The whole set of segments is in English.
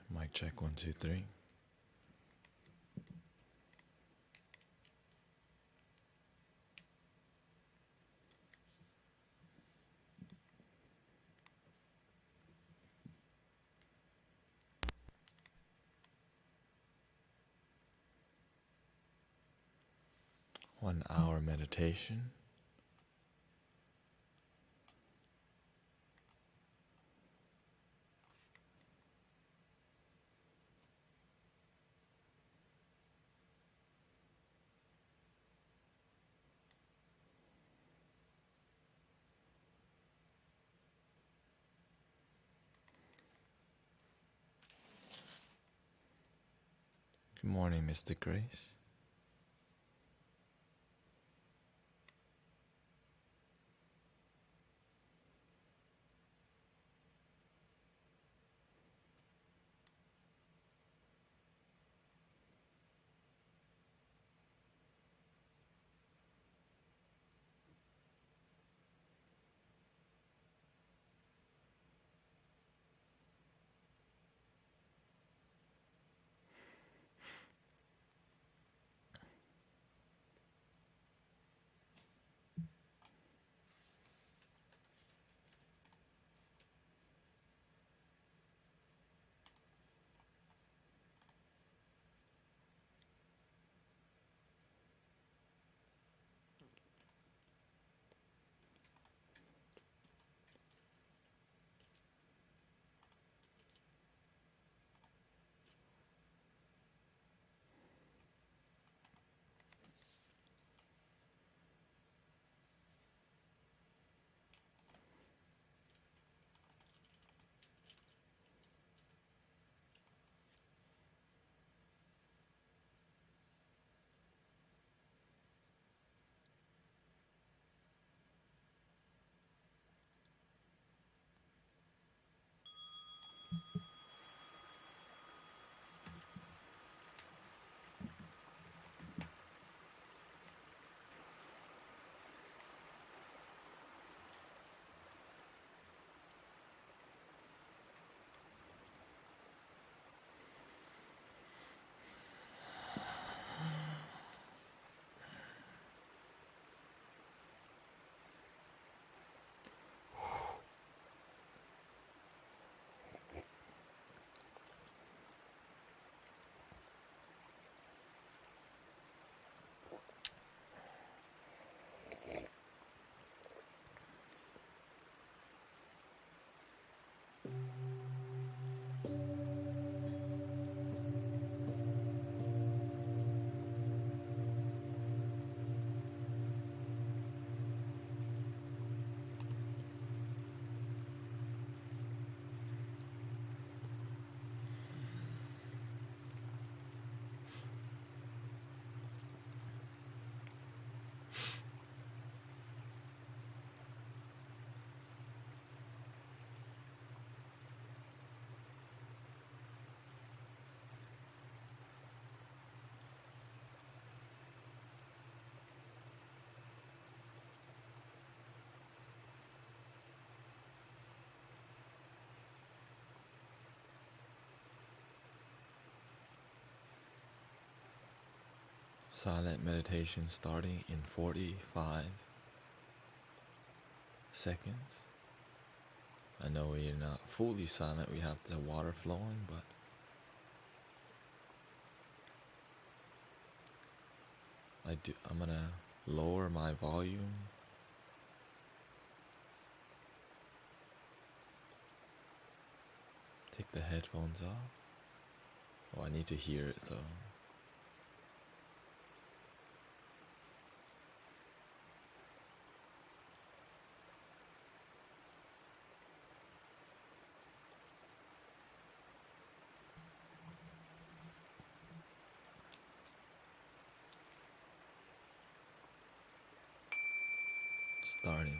Mic check 1, 2, 3. One-hour meditation. Good morning, Mystic Grace. Silent meditation starting in 45 seconds. I know we're not fully silent, we have the water flowing, but I'm gonna lower my volume. Take the headphones off. Oh, I need to hear it, so starting.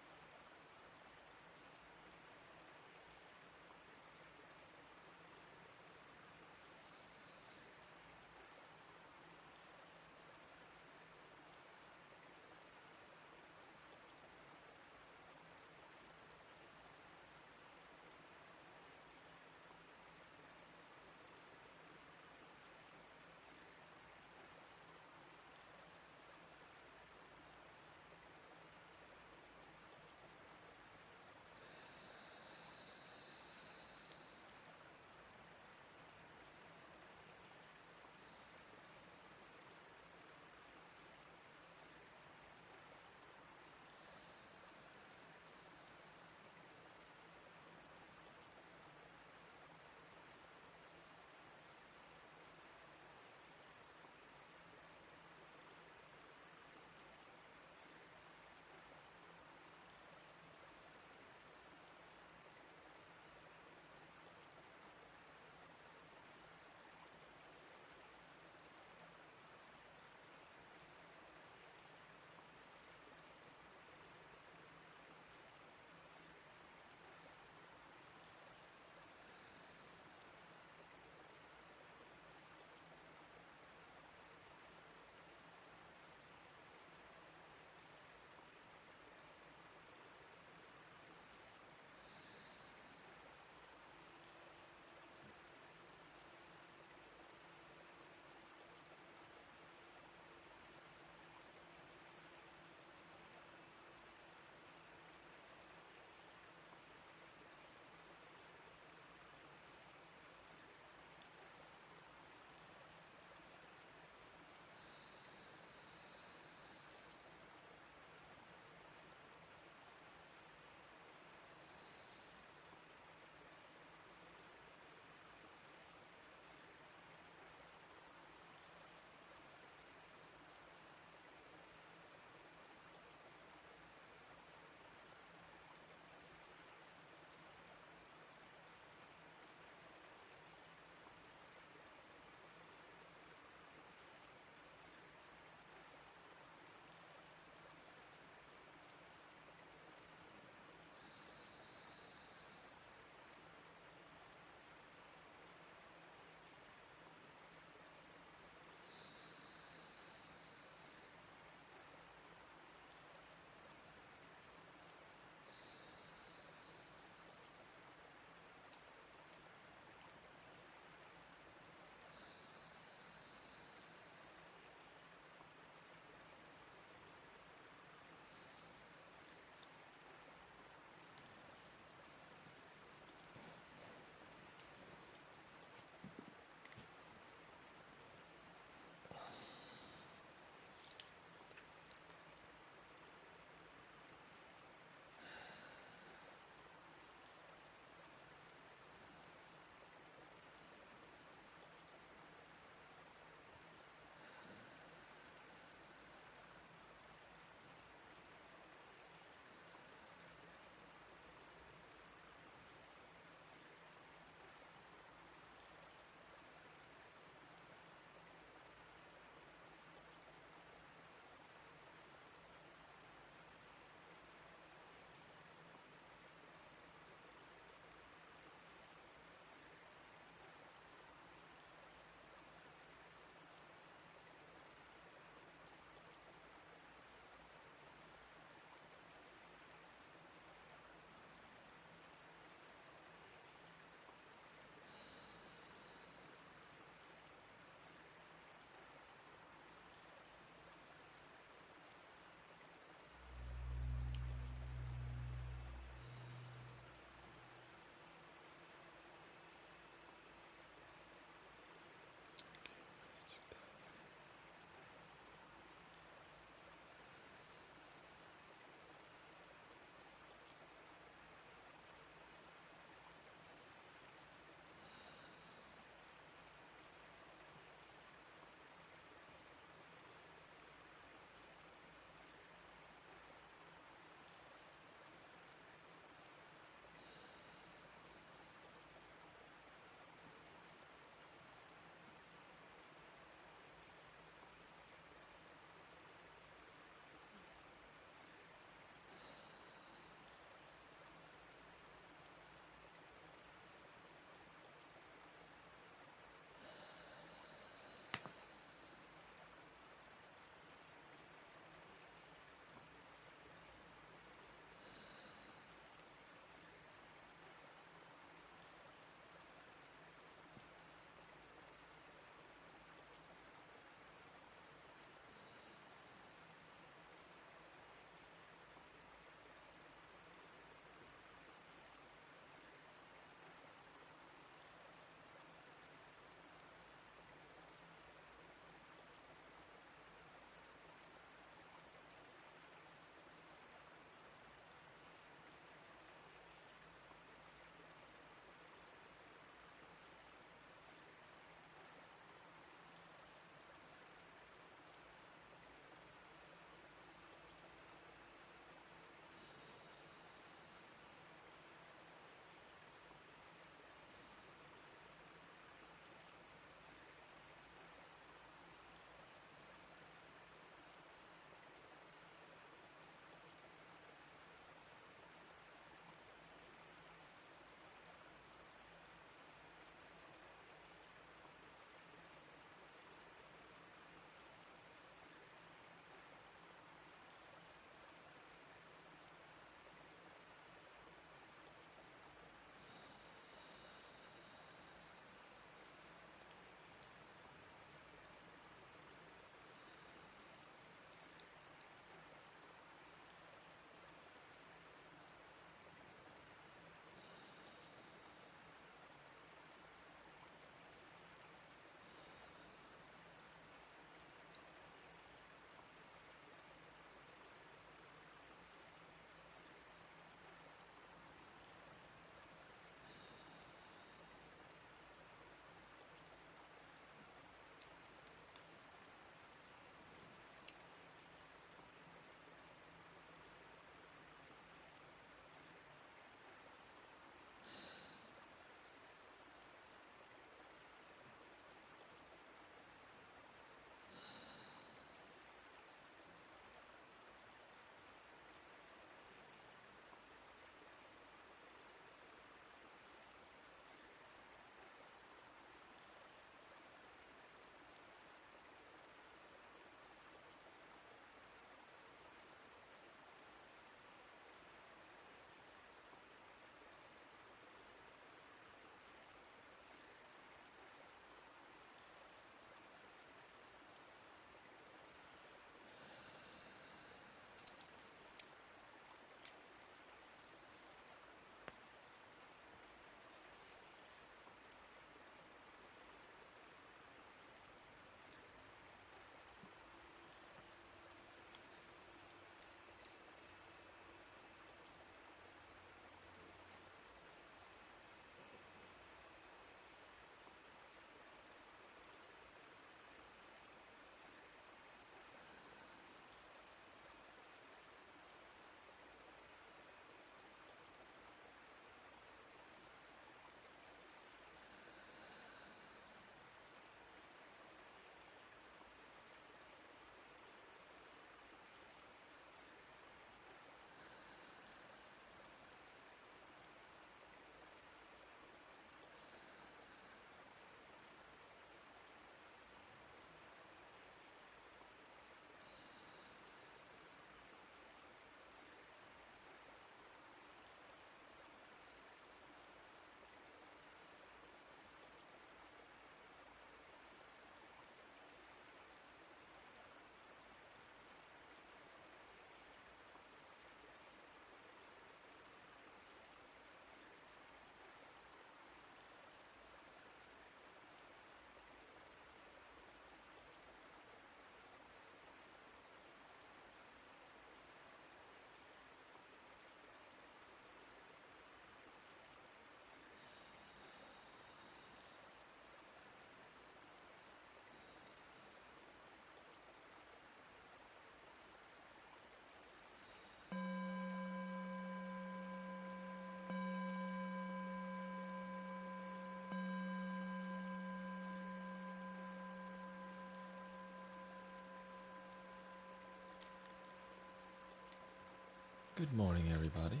Good morning, everybody.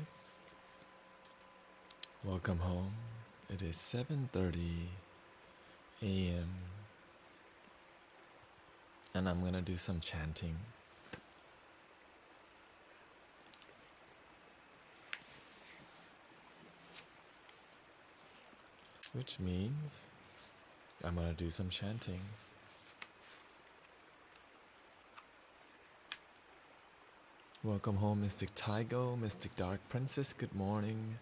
Welcome home. It is 7:30 a.m. and I'm gonna do some chanting. Which means I'm gonna do some chanting. Welcome home, Mystic Tygo, Mystic Dark Princess, good morning.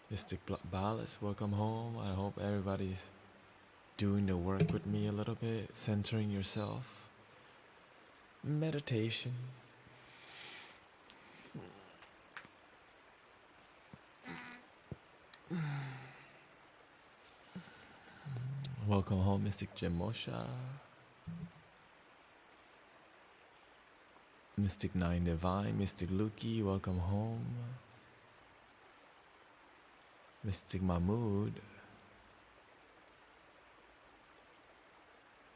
Mystic Balis, welcome home. I hope everybody's doing the work with me a little bit, centering yourself. Meditation. Welcome home, Mystic Jemosha. Mystic Nine Divine, Mystic Luki, welcome home. Mystic Mahmood.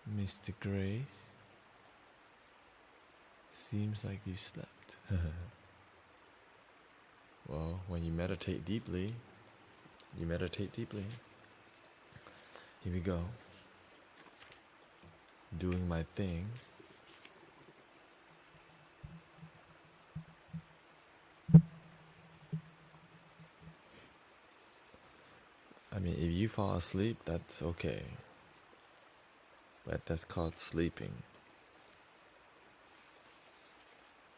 Mystic Grace. Seems like you slept. Well, when you meditate deeply, you meditate deeply. Here we go. Doing my thing. I mean, if you fall asleep, that's okay. But that's called sleeping.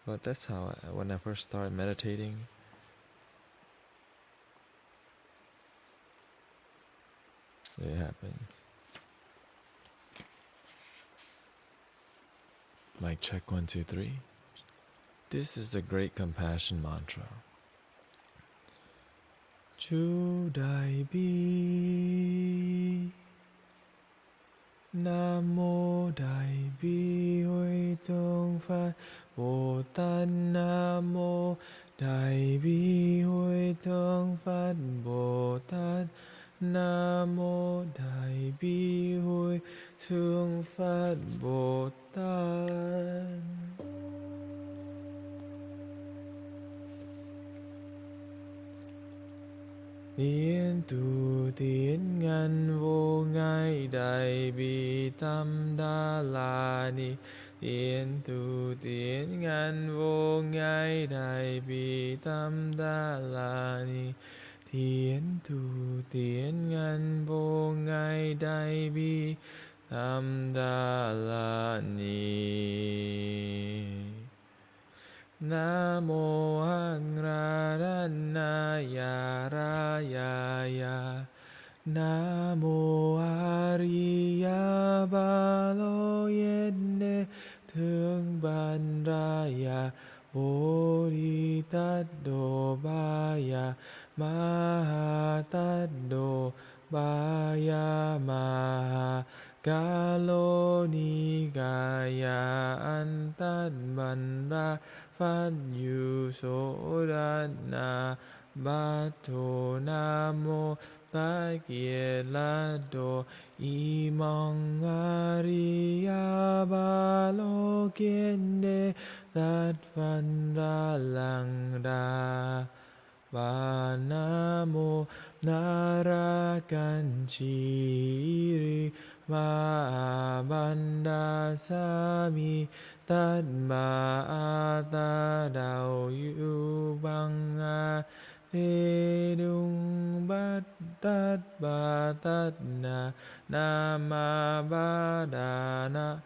But that's how, when I first started meditating, it happens. Mic check 1, 2, 3. This is the great compassion mantra. Chudai bi. Nam mô Đại Bi Hội Tông Phát Bồ Tát. Nam mô Đại Bi Hội Tông Phát Bồ Tát. Nam mô Đại Bi Hội Tông Phát Bồ Tát. Tiến tu tiến ngăn vô ngại đại bi tâm đa la ni. Tiến tu tiến ngăn vô ngại đại bi tâm đa la ni. Tiến tu tiến ngăn vô ngại đại bi tâm đa la ni. Namo Angradhanaya Rayaya. Namo Ariya Baloyenne Thương Ban Raya. Bodhi Tát Đồ Baya Maha Tát Đồ Baya Maha Galo Ni Gaya An Tát Ban Ra Phát Yu Số Đát Na Bát Thô Nam Mô Tát Kiệt Lát Đồ Y Mong Ariya Ba Lô Kiên Đê Tát Văn Ra Lăng Đa Ba Nam Mô Nara Can Chi Ri Ma Banda Sa Mi Tát Bà A Ta Đạo Yu Bang A Đê Đung Bát Tát Bà Tát Na Nam Ma Ba Đà Na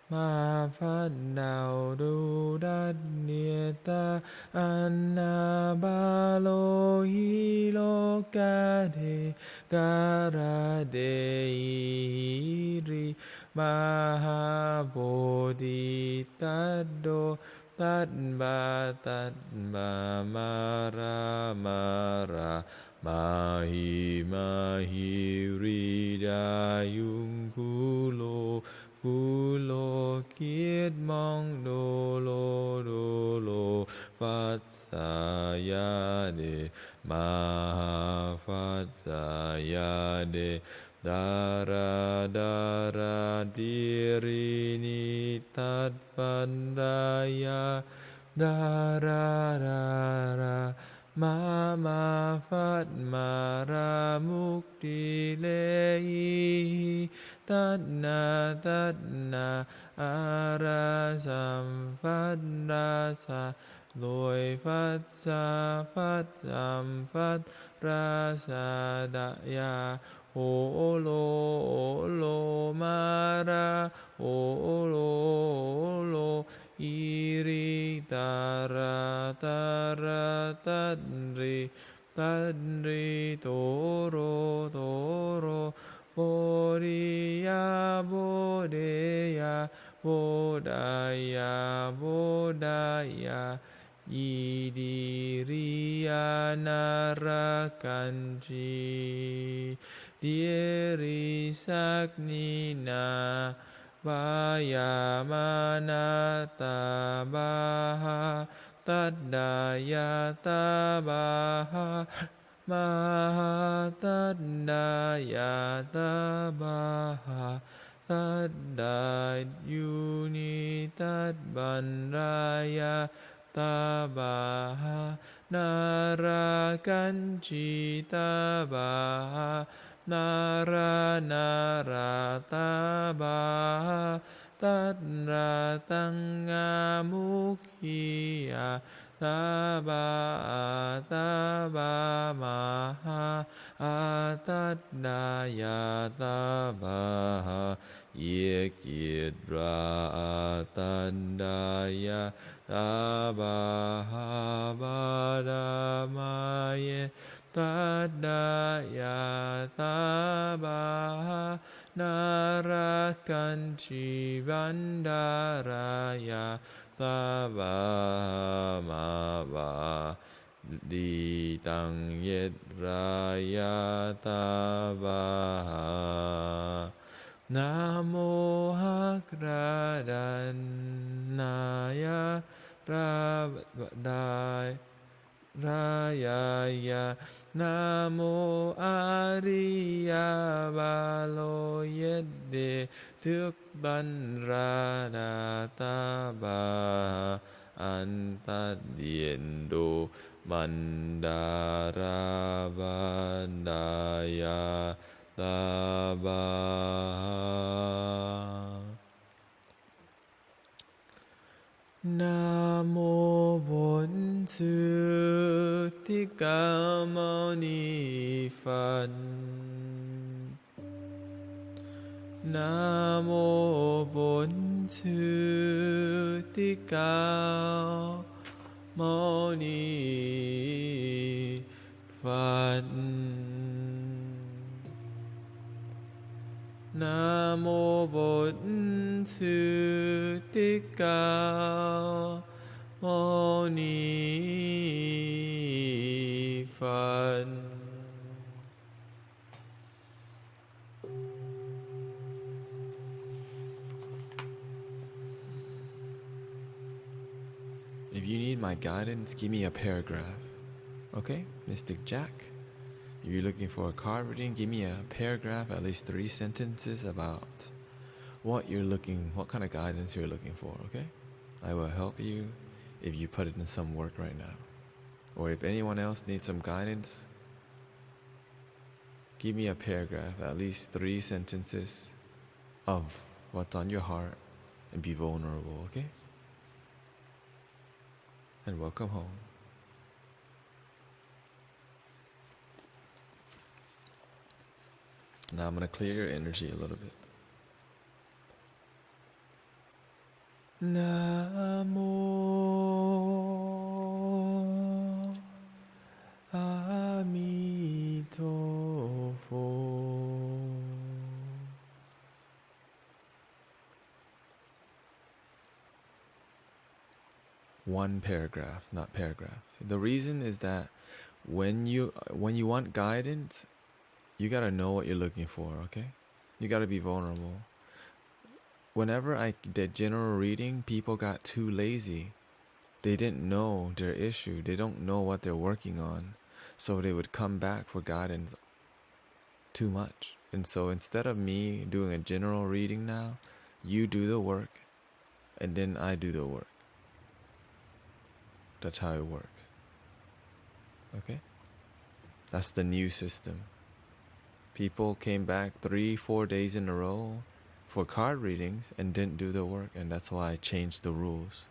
Ma Phát Đạo Đu Đát Niết Ta An Na Ba Lô Hi Lô Ca Đề Ca Ra Đề Hi Ri Ma Ha Bồ Đề Tát Đô Tát Ba Ma Ra Ma Hi Ri Đa Yung Cu Lô Kiết Mong Đô Lô Phát Xà Ya Đề Ma Phát Xà Ya Đề Đà Ra Đi Ri Ni Tát Văn Ra Ya ดาราดารามาฟัดมารามุกติเลหิตัดนาอาราสัมฟัดราสะรวยฟัดสาฟัดสัมฟัดราสาดายาโอโลโลมาราโอโลอิริตาราตาราตัดริโตโรโบริยาโบเดยาโบดายาโบดายาอิดิริยานารากันจีดิริสักนินาบายามานาตาบาหาตัดดายาตาบาหามาตัดดายาตาบาหาตัดดายุนิตัดบันรายาตาบาหานารากันจิตาบาหานาราตาบาหาตัดราตังงามุขียาตาบามาหาอาตัดดายาตาบาหาเยกิราตันดายาตาบาหาบาดามาเยตัดดายาตาบาหานารากันจิบันดารายาตาบามาบาดีตังเยตรายาตาบาหานะโมหักราดันนายาราดายรายายานะโมอาริยาบาโลเยเดทุกบันราดาตาบาอันตัดเดียนโดบันดาราบันดายาตาบานะโมบนสุติกามนิฟันนะโมบนสุติกามนิฟันนะโมบนสุติกามนิฟันIf you need my guidance, give me a paragraph. Okay, Mystic Jack. If you're looking for a card reading, give me a paragraph, at least 3 sentences about what kind of guidance you're looking for, okay? I will help you if you put it in some work right now. Or if anyone else needs some guidance, give me a paragraph, at least 3 sentences of what's on your heart and be vulnerable, okay? And welcome home. Now I'm going to clear your energy a little bit. Namo Amitofo. One paragraph, not paragraph. The reason is that when you want guidance, you gotta know what you're looking for, okay? You gotta be vulnerable. Whenever I did general reading, people got too lazy. They didn't know their issue. They don't know what they're working on. So they would come back for guidance too much. And so instead of me doing a general reading now, you do the work and then I do the work. That's how it works. Okay? That's the new system. People came back 3-4 days in a row for card readings and didn't do the work, and that's why I changed the rules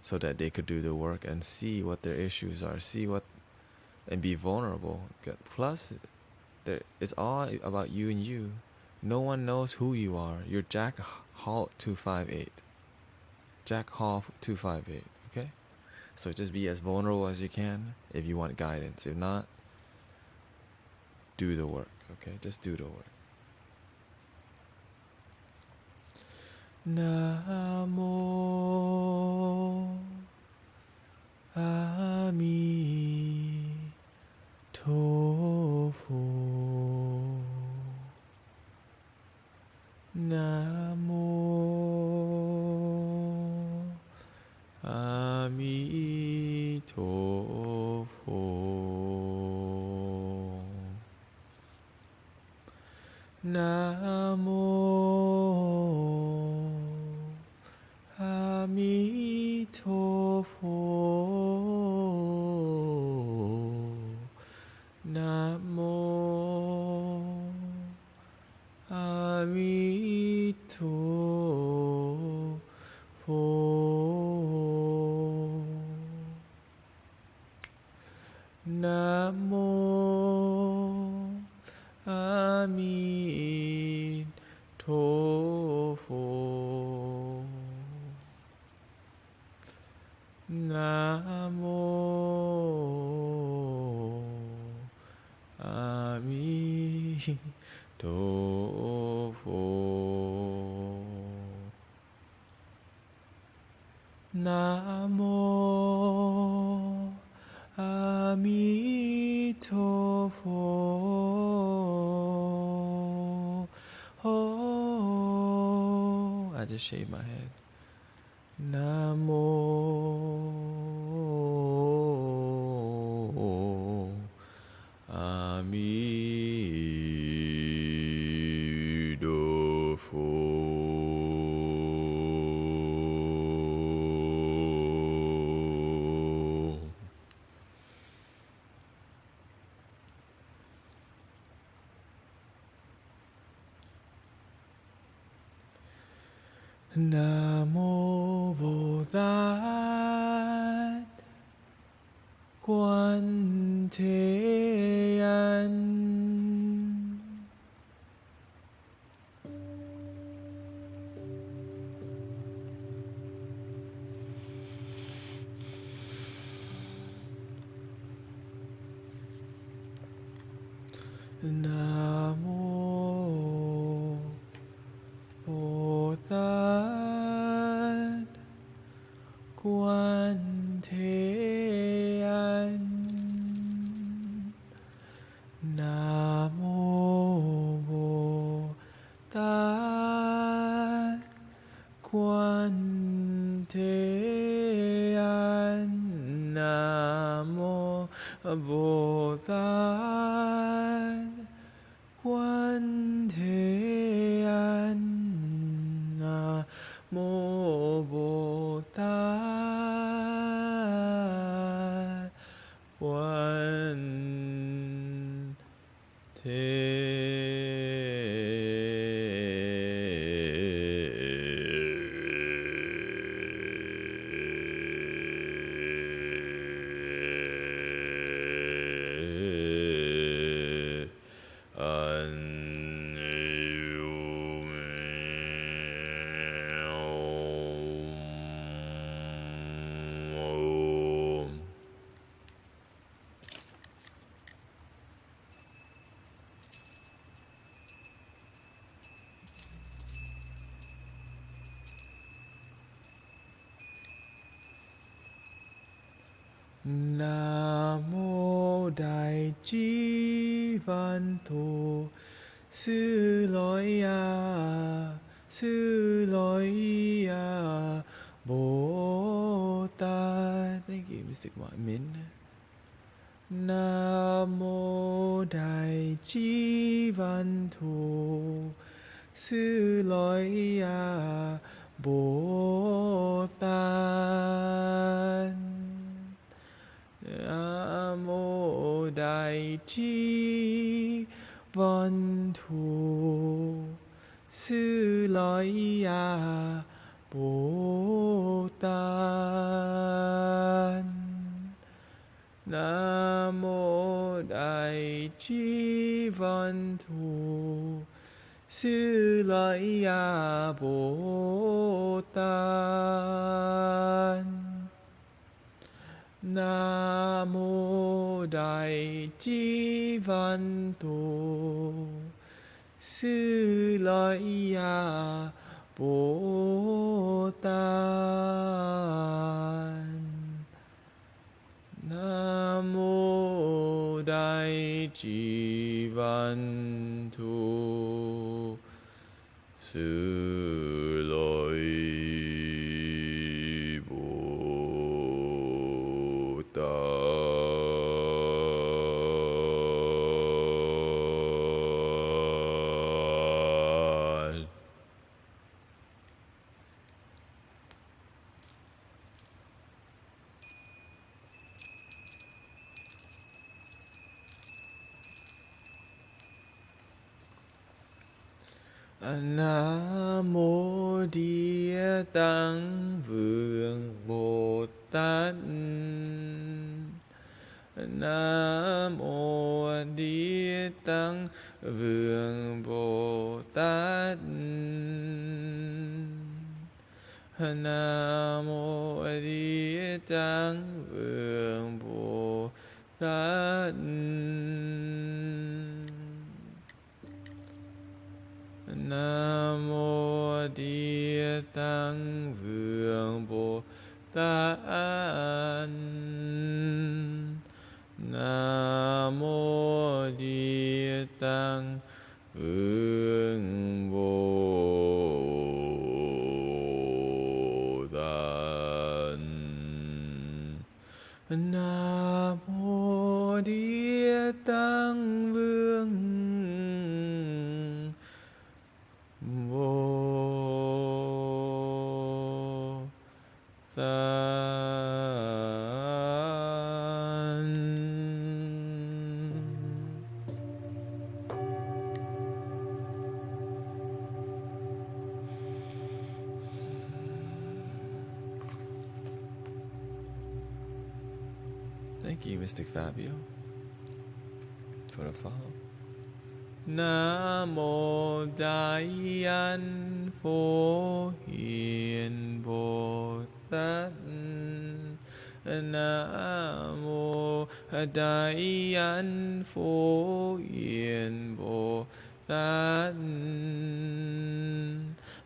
so that they could do the work and see what their issues are, and be vulnerable. Plus, it's all about you and you. No one knows who you are. You're Jack Hall 258. Jack Hall 258, okay? So just be as vulnerable as you can if you want guidance. If not, do the work, okay? Just do the work. Namo Ami Tofu. Namo Ami Tofu. Namo Ami Tofu. Namo Ami Tofu. Namo Ami Tofu. Namo Ami Tofu. Namo Ami Tofu. Oh, I just shaved my head. Namo Ami Tofu. Namo Bodhat Quan Thế Âm. Namo Bodhat Quan Thế Âm. Namo Bodhat Quan Thế Âm. Namo Bodhat Quan Thế Âm. Namo Bodhat Quan Namo Đại Chí Văn Thù Sư Lỗi Sư Lỗi Bồ Tát. Thank you, Mystic Min. Namo Đại Chí Văn Thù Sư Lỗi Bồ Tát. Nam mô Đại Trí Văn Thù Sư Lợi A Bồ Tát. Nam mô Đại Trí Văn Thù Sư Lợi A Bồ Tát. Nam mô Đại Trí Văn Thù Sư Lợi A Bồ Tát. Nam mô Đại Trí Văn Thù Sư Lợi Bồ Tát. Nam mô Địa Tạng Vương Bồ Tát. Nam mô Địa Tạng Vương Bồ Tát. Nam mô Địa Tạng Vương Bồ Tát. Nam mô Địa Tạng Vương Bồ Tát. Nam mô Địa Tạng Vương Bồ Tát. Nam mô Địa Tạng Vương Bồ Tát. Thank you, Mystic Fabio, for the follow. Nam mô Đại An Phổ Hiền Bồ Tát. Nam mô Đại An Phổ Hiền Bồ Tát.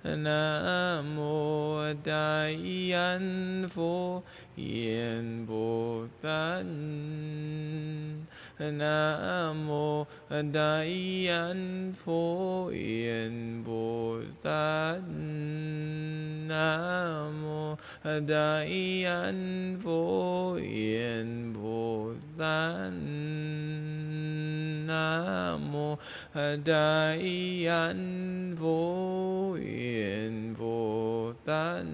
Nam mô Đại An Phổ Hiền Bồ Tát. Nam mô Đại An Phổ Hiền Bồ Tát. Nam mô Đại An Phổ Hiền Bồ Tát. Nam mô Đại An Phổ Hiền Bồ Tát.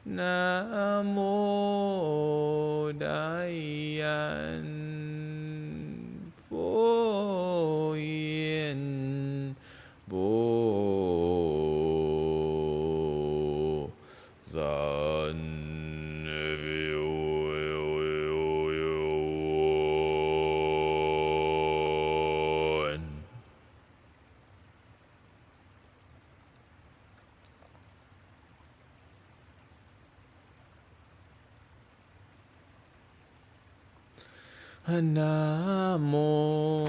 Nam mô Đại An Phổ Hiền Bồ Tát. Nam mô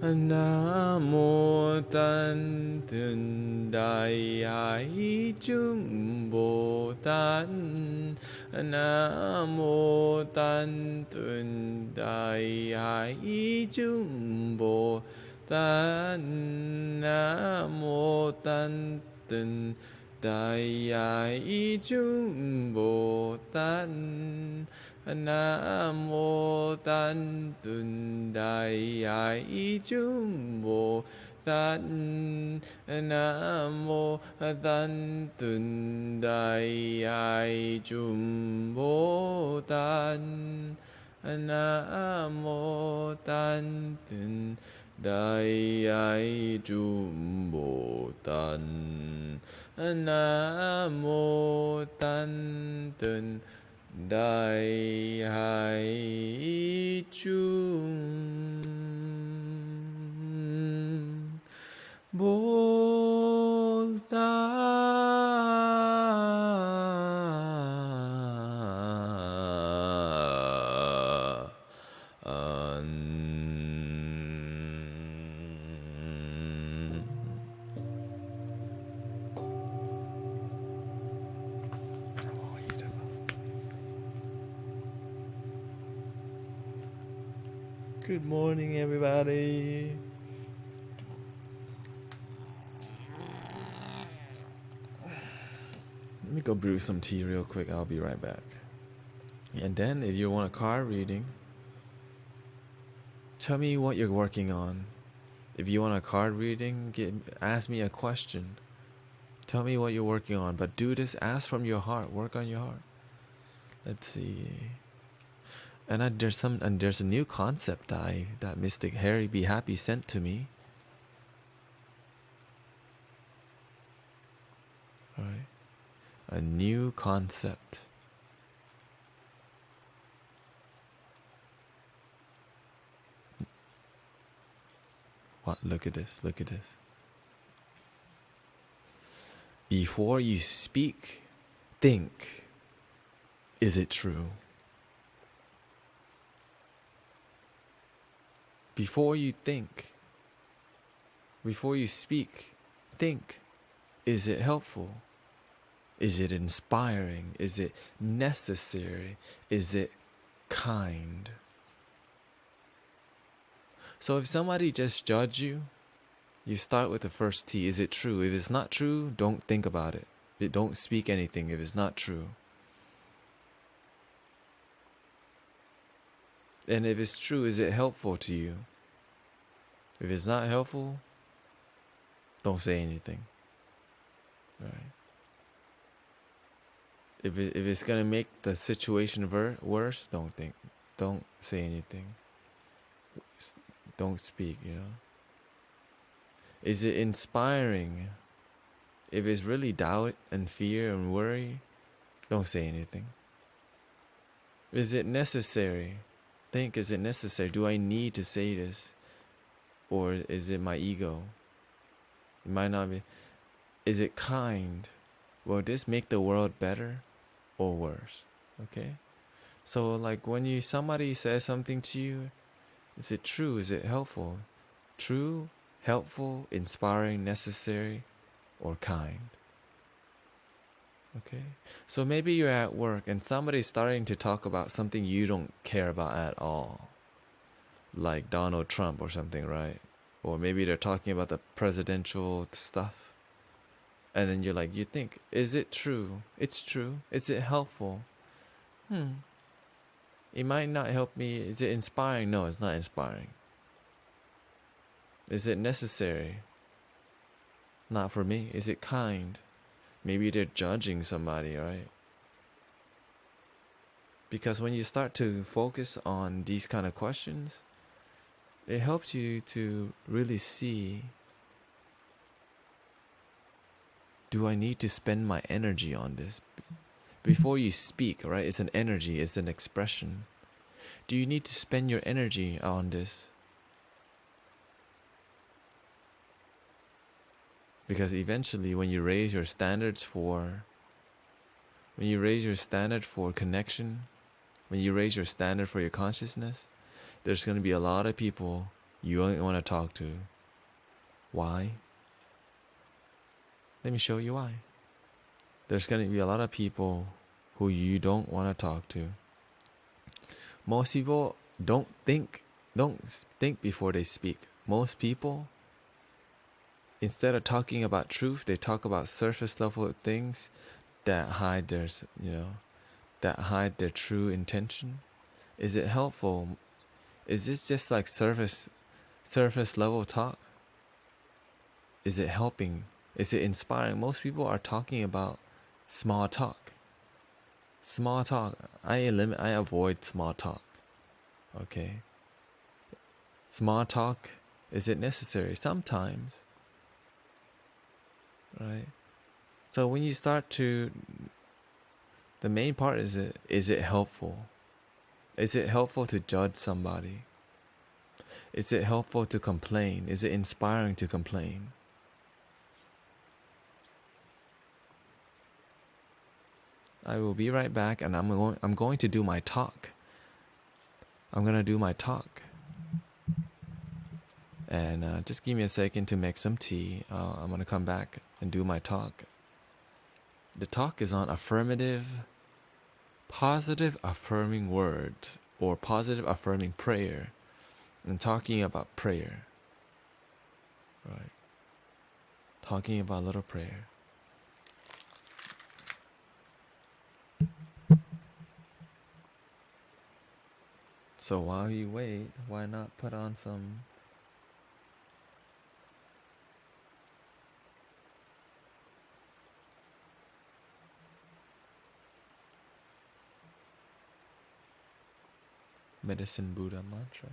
Nam mô Tán Thượng Đại Hải Chúng Bồ Tát. Nam mô Tán Thượng Đại Hải Chúng Bồ Tát. Nam mô Tán Thượng Đại Hải Chúng Bồ Tát. Nam mô Tát Tùn Đại Ái Chúng Bồ Tát. Nam mô Tát Tùn Đại Ái Chúng Bồ Tát. Nam mô Tát Tùn Đại Ái Chúng Bồ Tát. Nam mô Tát Tùn Đại Hải Chung Bồ Tát. Good morning, everybody. Let me go brew some tea real quick. I'll be right back. And then, if you want a card reading, tell me what you're working on. If you want a card reading, ask me a question. Tell me what you're working on. But do this, ask from your heart. Work on your heart. Let's see. And there's a new concept that Mystic Harry Be Happy sent to me. All right. A new concept. What? Look at this. Look at this. Before you speak, think. Is it true? Before you think, before you speak, think. Is it helpful? Is it inspiring? Is it necessary? Is it kind? So if somebody just judge you, you start with the first T. Is it true? If it's not true, don't think about it. Don't speak anything if it's not true. And if it's true, is it helpful to you? If it's not helpful, don't say anything. Right? If it's gonna make the situation worse, don't say anything. Don't speak. Is it inspiring? If it's really doubt and fear and worry, don't say anything. Is it necessary? Think, is it necessary? Do I need to say this? Or is it my ego? It might not be. Is it kind? Will this make the world better or worse? Okay? So like when somebody says something to you, is it true? Is it helpful? True, helpful, inspiring, necessary, or kind? Okay? So maybe you're at work and somebody's starting to talk about something you don't care about at all. Like Donald Trump or something, right? Or maybe they're talking about the presidential stuff. And then you think, is it true? It's true. Is it helpful? It might not help me. Is it inspiring? No, it's not inspiring. Is it necessary? Not for me. Is it kind? Maybe they're judging somebody, right? Because when you start to focus on these kind of questions, it helps you to really see, do I need to spend my energy on this? Before you speak, right? It's an energy, it's an expression. Do you need to spend your energy on this? Because eventually when you raise your standards for connection, when you raise your standard for your consciousness, there's going to be a lot of people you don't want to talk to. Why? Let me show you why. There's going to be a lot of people who you don't want to talk to. Most people don't think before they speak. Most people, instead of talking about truth, they talk about surface level things that hide their, that hide their true intention? Is it helpful? Is this just like surface level talk? Is it helping? Is it inspiring? Most people are talking about small talk. Small talk. I avoid small talk. Okay. Small talk, is it necessary? Sometimes. Right? So when you start to, the main part is it helpful? Is it helpful to judge somebody? Is it helpful to complain? Is it inspiring to complain? I will be right back, and I'm going to do my talk. I'm gonna do my talk, and just give me a second to make some tea. I'm gonna come back and do my talk. The talk is on positive affirming words or positive affirming prayer, and talking about prayer, right? Talking about little prayer. So while you wait, why not put on some Medicine Buddha mantra?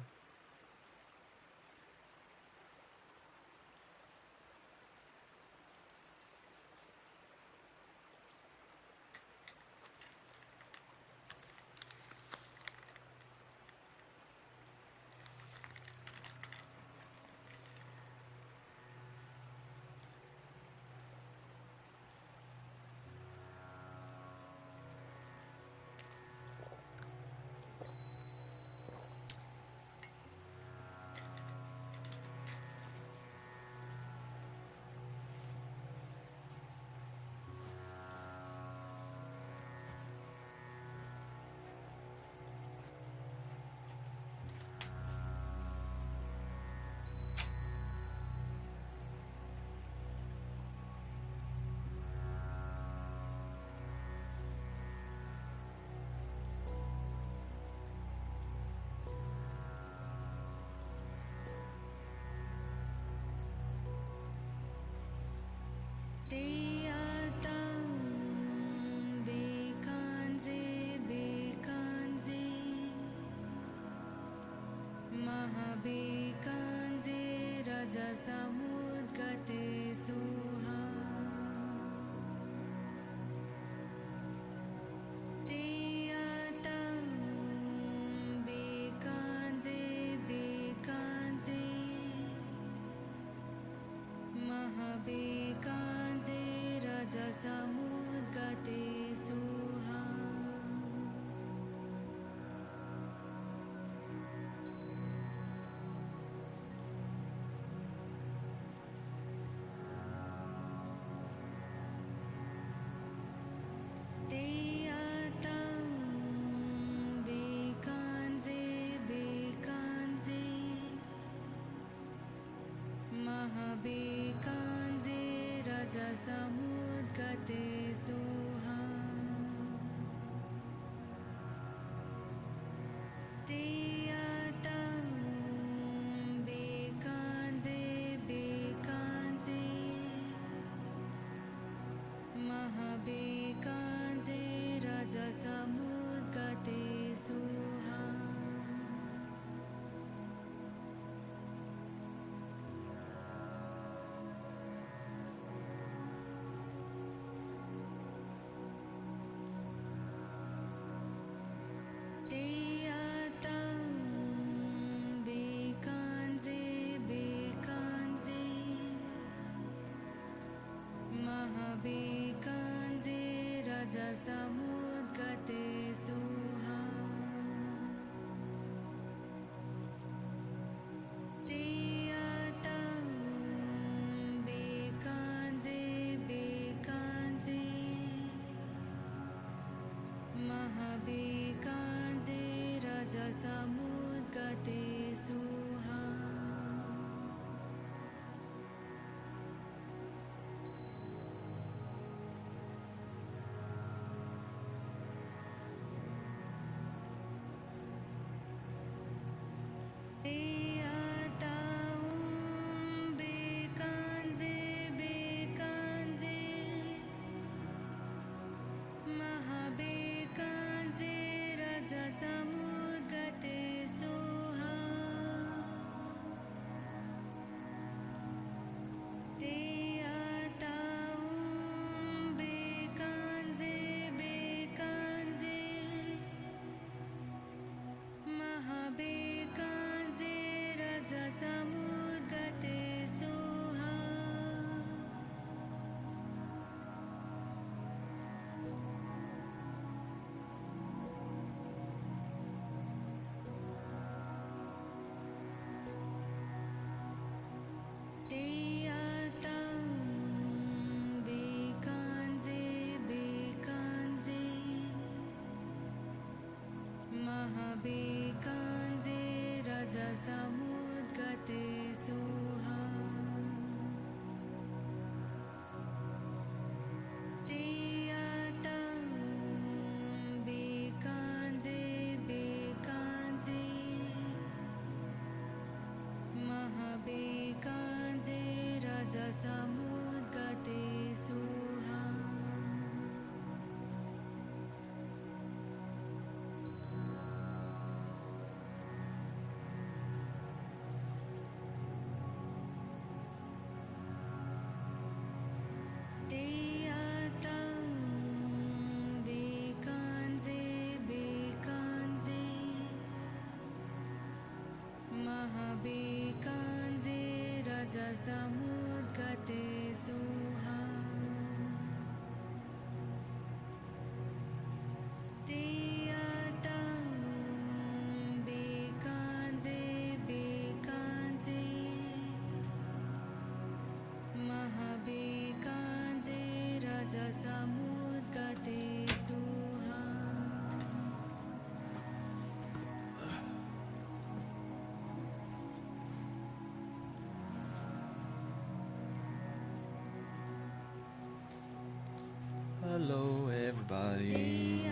Hello everybody.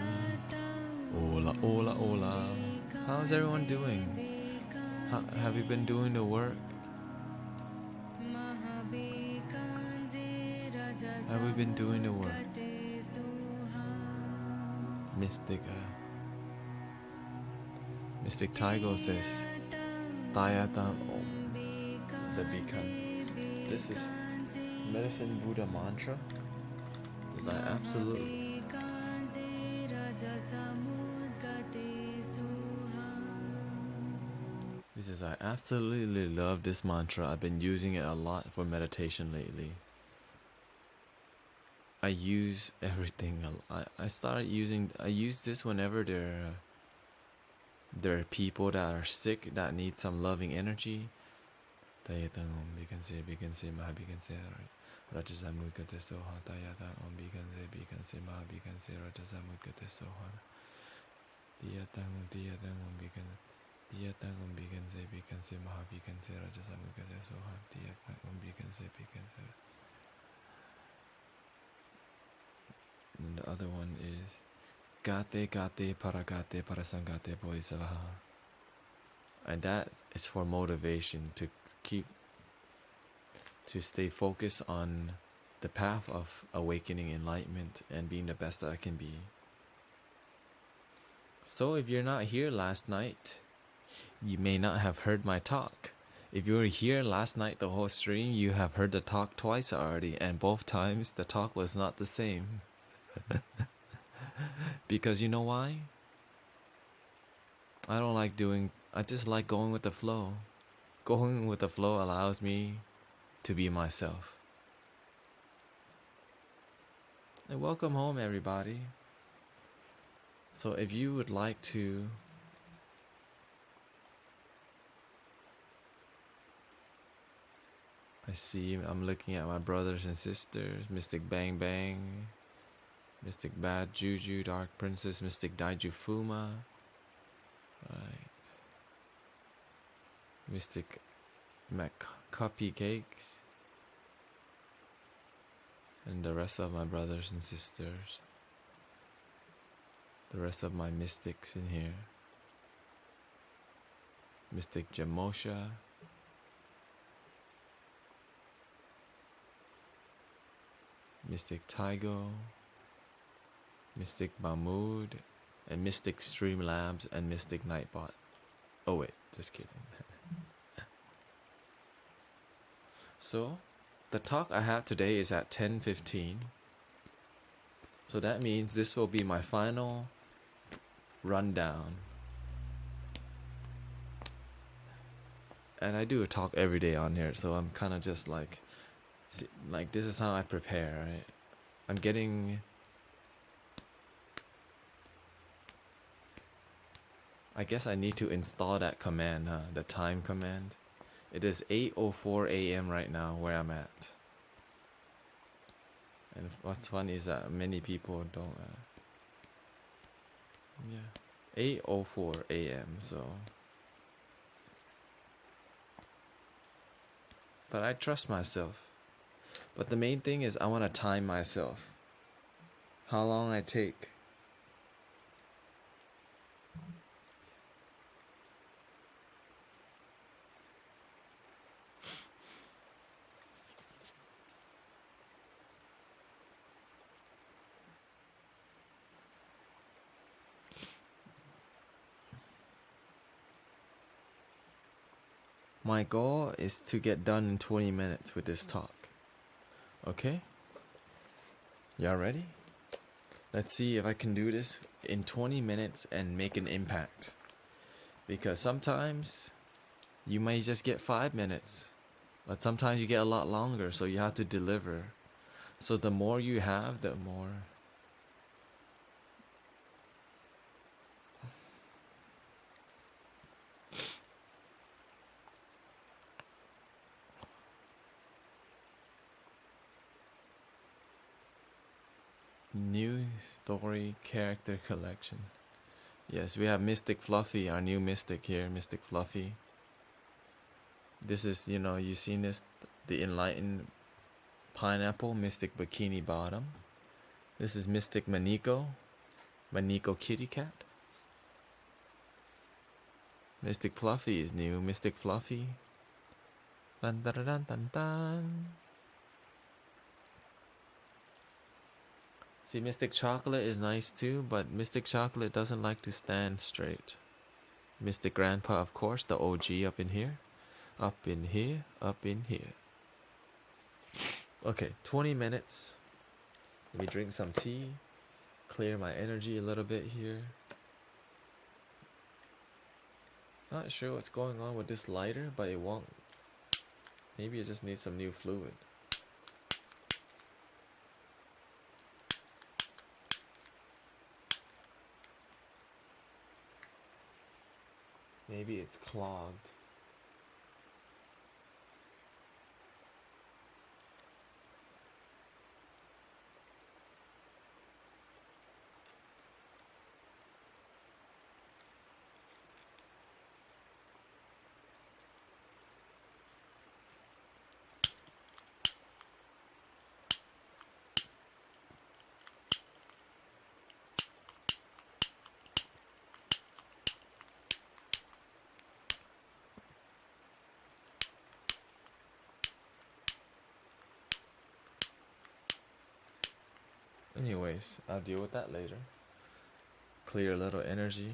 Hola, hola, hola. How's everyone doing? Have you been doing the work? Have we been doing the work? Mystic Tygo says, Tayatam Om, the beacon. This is Medicine Buddha mantra. Because I absolutely I absolutely love this mantra. I've been using it a lot for meditation lately. I use everything. I use this whenever there are people that are sick that need some loving energy. Tayatang Om Bikanse Maha Bikanse Rajazamud Gate Soha Tayatang Om Bikanse Maha Bikanse Rajazamud Gate Soha Tiyatang Om Tiyatang Om Bikanse Maha Bikanse Rajazamud Gate Soha Tiyatang Om Bikanse. And the other one is Gate Paragate Parasangate Boisavaha. And that is for motivation to stay focused on the path of awakening enlightenment and being the best that I can be. So if you're not here last night, you may not have heard my talk. If you were here last night, the whole stream, you have heard the talk twice already, and both times the talk was not the same. Because you know why? I just like going with the flow. Going with the flow allows me to be myself. And welcome home, everybody. So if you would like to I'm looking at my brothers and sisters, Mystic Bang Bang, Mystic Bad Juju, Dark Princess, Mystic Daiju Fuma, right, Mystic Mac Cupcakes, and the rest of my brothers and sisters, the rest of my mystics in here, Mystic Jamosha, Mystic Tygo, Mystic Mahmood, and Mystic Streamlabs, and Mystic Nightbot. Oh wait, just kidding. So, the talk I have today is at 10:15. So that means this will be my final rundown. And I do a talk every day on here, so I'm kind of just like this is how I prepare, right? I guess I need to install that command, the time command. It is 8:04 a.m. right now where I'm at. And what's funny is that many people don't, yeah. 8:04 a.m. So, but I trust myself. But the main thing is I want to time myself. How long I take. My goal is to get done in 20 minutes with this talk. Okay? Y'all ready? Let's see if I can do this in 20 minutes and make an impact. Because sometimes you may just get 5 minutes, but sometimes you get a lot longer, so you have to deliver. So the more you have, the more. New story character collection. Yes, we have Mystic Fluffy, our new Mystic here, Mystic Fluffy. This is, you seen this, the Enlightened Pineapple, Mystic Bikini Bottom. This is Mystic Maniko, Maniko Kitty Cat. Mystic Fluffy is new, Mystic Fluffy. Dun dun dun dun dun dun. See, Mystic Chocolate is nice too, but Mystic Chocolate doesn't like to stand straight. Mystic Grandpa, of course, the OG up in here. Up in here, up in here. Okay, 20 minutes. Let me drink some tea. Clear my energy a little bit here. Not sure what's going on with this lighter, but it won't. Maybe it just needs some new fluid. Maybe it's clogged. Anyways, I'll deal with that later. Clear a little energy.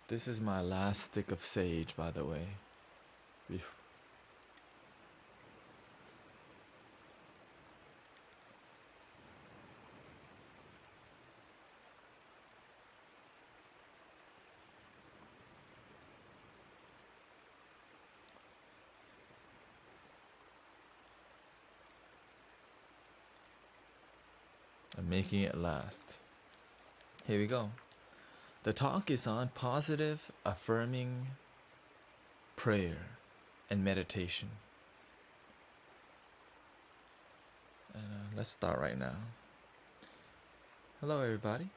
This is my last stick of sage, by the way. I'm making it last. Here we go. The talk is on positive, affirming prayer and meditation. And let's start right now. Hello, everybody.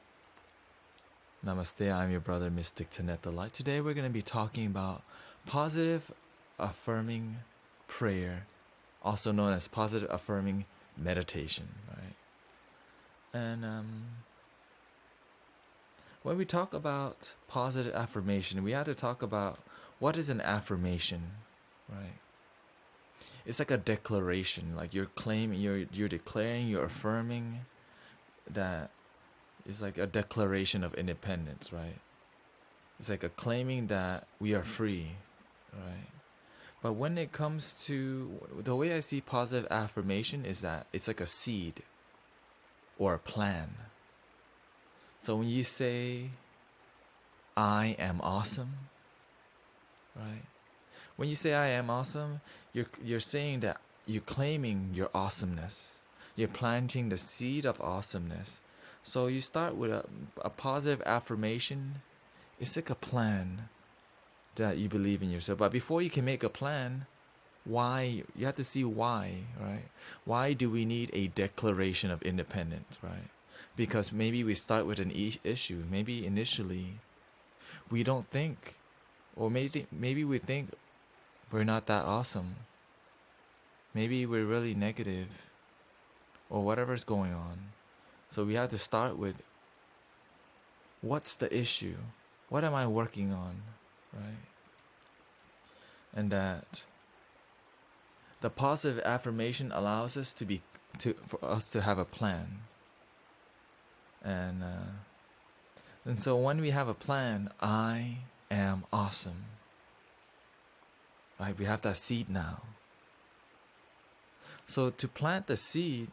Namaste, I'm your brother, Mystic Tanet the Light. Today we're going to be talking about positive, affirming prayer, also known as positive, affirming meditation, right? And when we talk about positive affirmation, we have to talk about what is an affirmation, right? It's like a declaration, like you're claiming, you're declaring, you're affirming that it's like a declaration of independence, right? It's like a claiming that we are free, right? But when it comes to the way I see positive affirmation is that it's like a seed or a plan. So when you say, I am awesome, right? When you say I am awesome, you're saying that you're claiming your awesomeness. You're planting the seed of awesomeness. So you start with a positive affirmation. It's like a plan that you believe in yourself. But before you can make a plan, why you have to see why, right? Why do we need a declaration of independence, right? Because maybe we start with an issue. Maybe initially we don't think, or maybe we think we're not that awesome. Maybe we're really negative, or whatever's going on. So we have to start with, what's the issue? What am I working on, right? And that the positive affirmation allows us for us to have a plan. And so when we have a plan, I am awesome. Right? We have that seed now. So to plant the seed,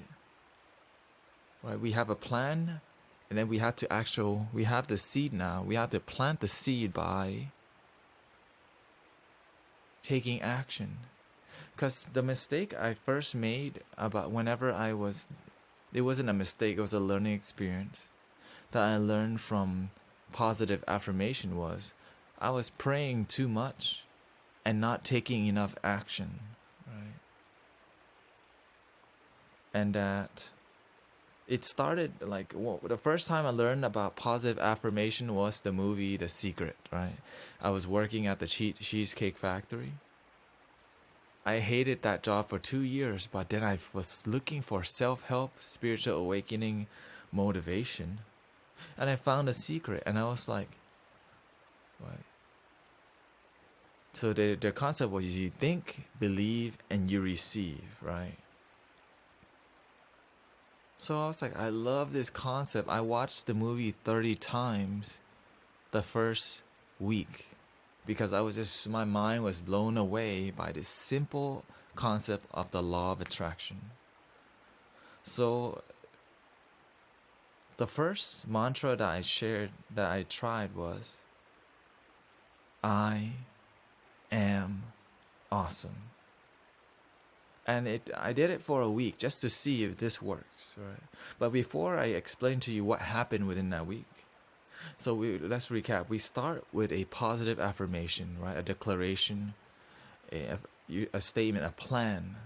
right, we have a plan, and then we have the seed now. We have to plant the seed by taking action. Because the mistake I first made it wasn't a mistake, it was a learning experience that I learned from positive affirmation was I was praying too much and not taking enough action, right? And that it started the first time I learned about positive affirmation was the movie The Secret, right? I was working at the Cheesecake Factory. I hated that job for 2 years, but then I was looking for self-help, spiritual awakening, motivation. And I found a secret, and I was like, right. So the concept was you think, believe, and you receive, right? So I was like, I love this concept. I watched the movie 30 times the first week because my mind was blown away by this simple concept of the law of attraction. So the first mantra that I tried was, I am awesome. And I did it for a week just to see if this works, right? But before I explain to you what happened within that week, so let's recap. We start with a positive affirmation, right? A declaration, a statement, a plan.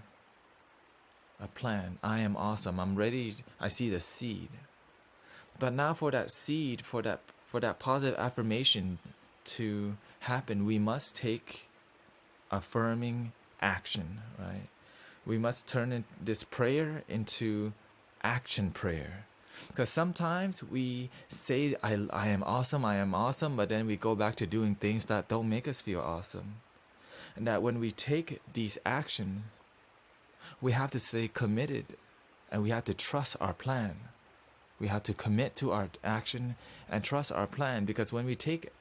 A plan. I am awesome. I'm ready. I see the seed. But now for that seed, for that positive affirmation to happen, we must take affirming action, right? We must turn this prayer into action prayer. Because sometimes we say, I am awesome, but then we go back to doing things that don't make us feel awesome. And that when we take these actions, we have to stay committed and we have to trust our plan. We have to commit to our action and trust our plan, because when we take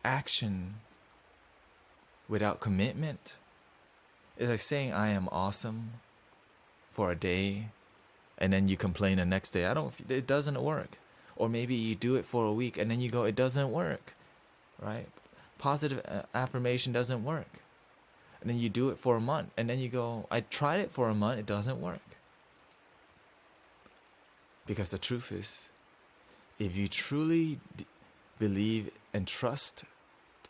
action without commitment, it's like saying I am awesome for a day and then you complain the next day. It doesn't work. Or maybe you do it for a week and then you go, it doesn't work, right? Positive affirmation doesn't work. And then you do it for a month and then you go, I tried it for a month, it doesn't work. Because the truth is, if you truly believe and trust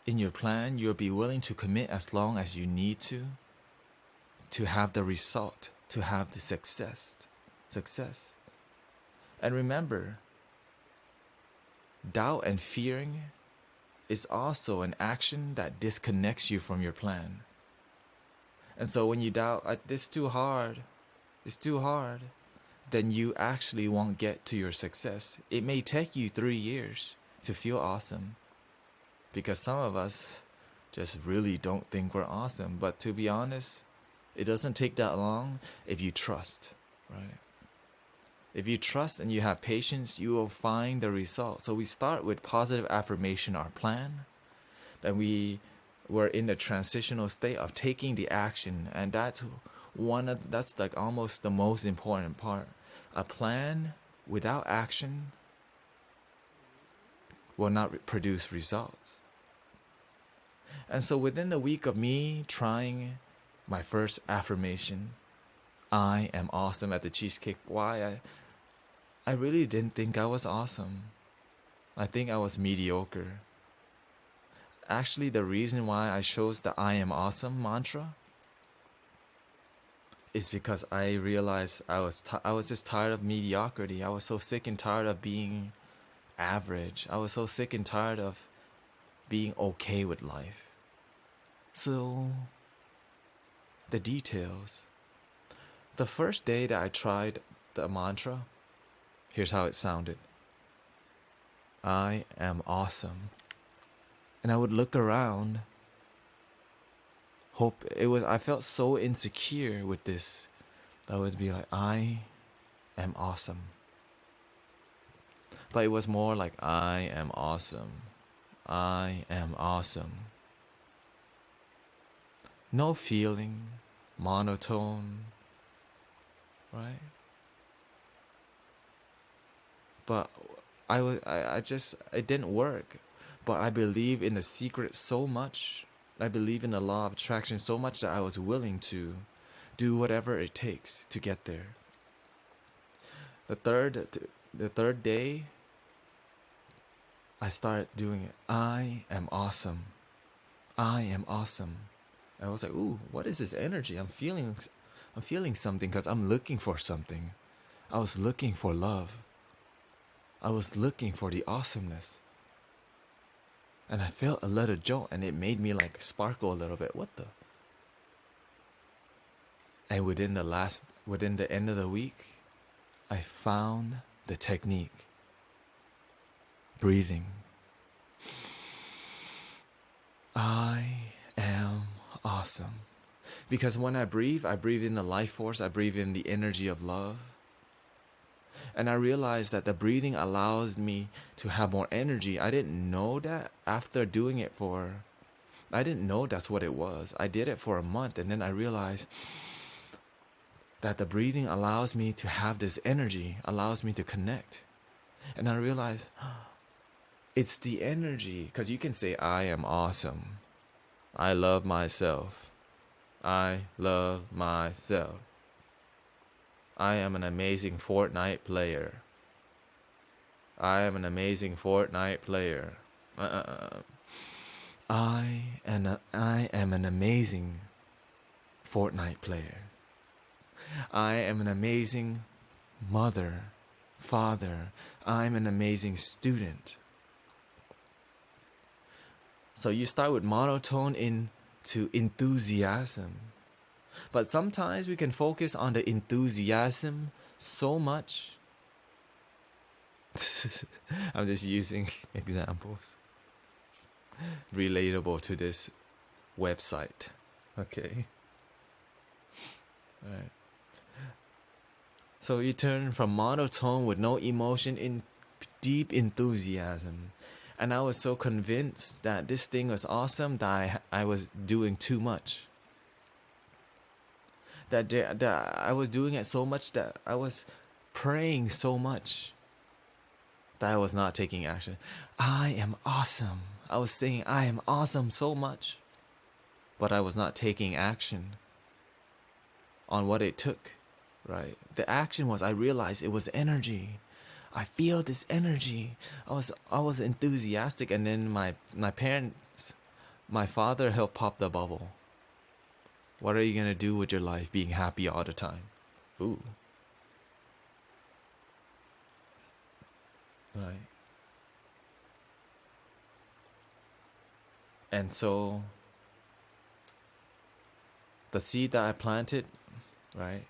in your plan, you'll be willing to commit as long as you need to have the result, to have the success. And remember, doubt and fearing is also an action that disconnects you from your plan. And so when you doubt, it's too hard, then you actually won't get to your success. It may take you 3 years to feel awesome, because some of us just really don't think we're awesome. But to be honest, it doesn't take that long if you trust, right? If you trust and you have patience, you will find the result. So we start with positive affirmation, our plan. that we were in the transitional state of taking the action, and that's like almost the most important part. A plan without action will not produce results. And so within the week of me trying my first affirmation, I am awesome at the Cheesecake, I really didn't think I was awesome. I think I was mediocre. Actually, the reason why I chose the I am awesome mantra is because I realized I was just tired of mediocrity. I was so sick and tired of being average. I was so sick and tired of being okay with life. So, the details. The first day that I tried the mantra, here's how it sounded. I am awesome. And I would look around. I felt so insecure with this. I would be like, I am awesome. But it was more like, I am awesome. I am awesome. No feeling, monotone, right? But it didn't work. But I believe in the secret so much. I believe in the law of attraction so much that I was willing to do whatever it takes to get there. The third day, I started doing it. I am awesome. I am awesome. I was like, ooh, what is this energy? I'm feeling something because I'm looking for something. I was looking for love. I was looking for the awesomeness. And I felt a little jolt, and it made me like sparkle a little bit. What the? And within the end of the week, I found the technique. Breathing. I am awesome. Because when I breathe in the life force, I breathe in the energy of love. And I realized that the breathing allows me to have more energy. I didn't know that after doing it I didn't know that's what it was. I did it for a month, and then I realized that the breathing allows me to have this energy, allows me to connect. And I realized it's the energy, because you can say, I am awesome. I love myself. I love myself. I am an amazing Fortnite player. I am an amazing Fortnite player. I am an amazing Fortnite player. I am an amazing mother, father. I'm an amazing student. So you start with monotone into enthusiasm. But sometimes we can focus on the enthusiasm so much. I'm just using examples relatable to this website. Okay. All right. So you turn from monotone with no emotion in deep enthusiasm. And I was so convinced that this thing was awesome that I was doing too much. That I was doing it so much that I was praying so much that I was not taking action. I am awesome. I was saying I am awesome so much, but I was not taking action on what it took, right? The action was, I realized it was energy. I feel this energy. I was enthusiastic, and then my parents, my father helped pop the bubble. What are you gonna do with your life being happy all the time? Ooh. Right. And so the seed that I planted, right?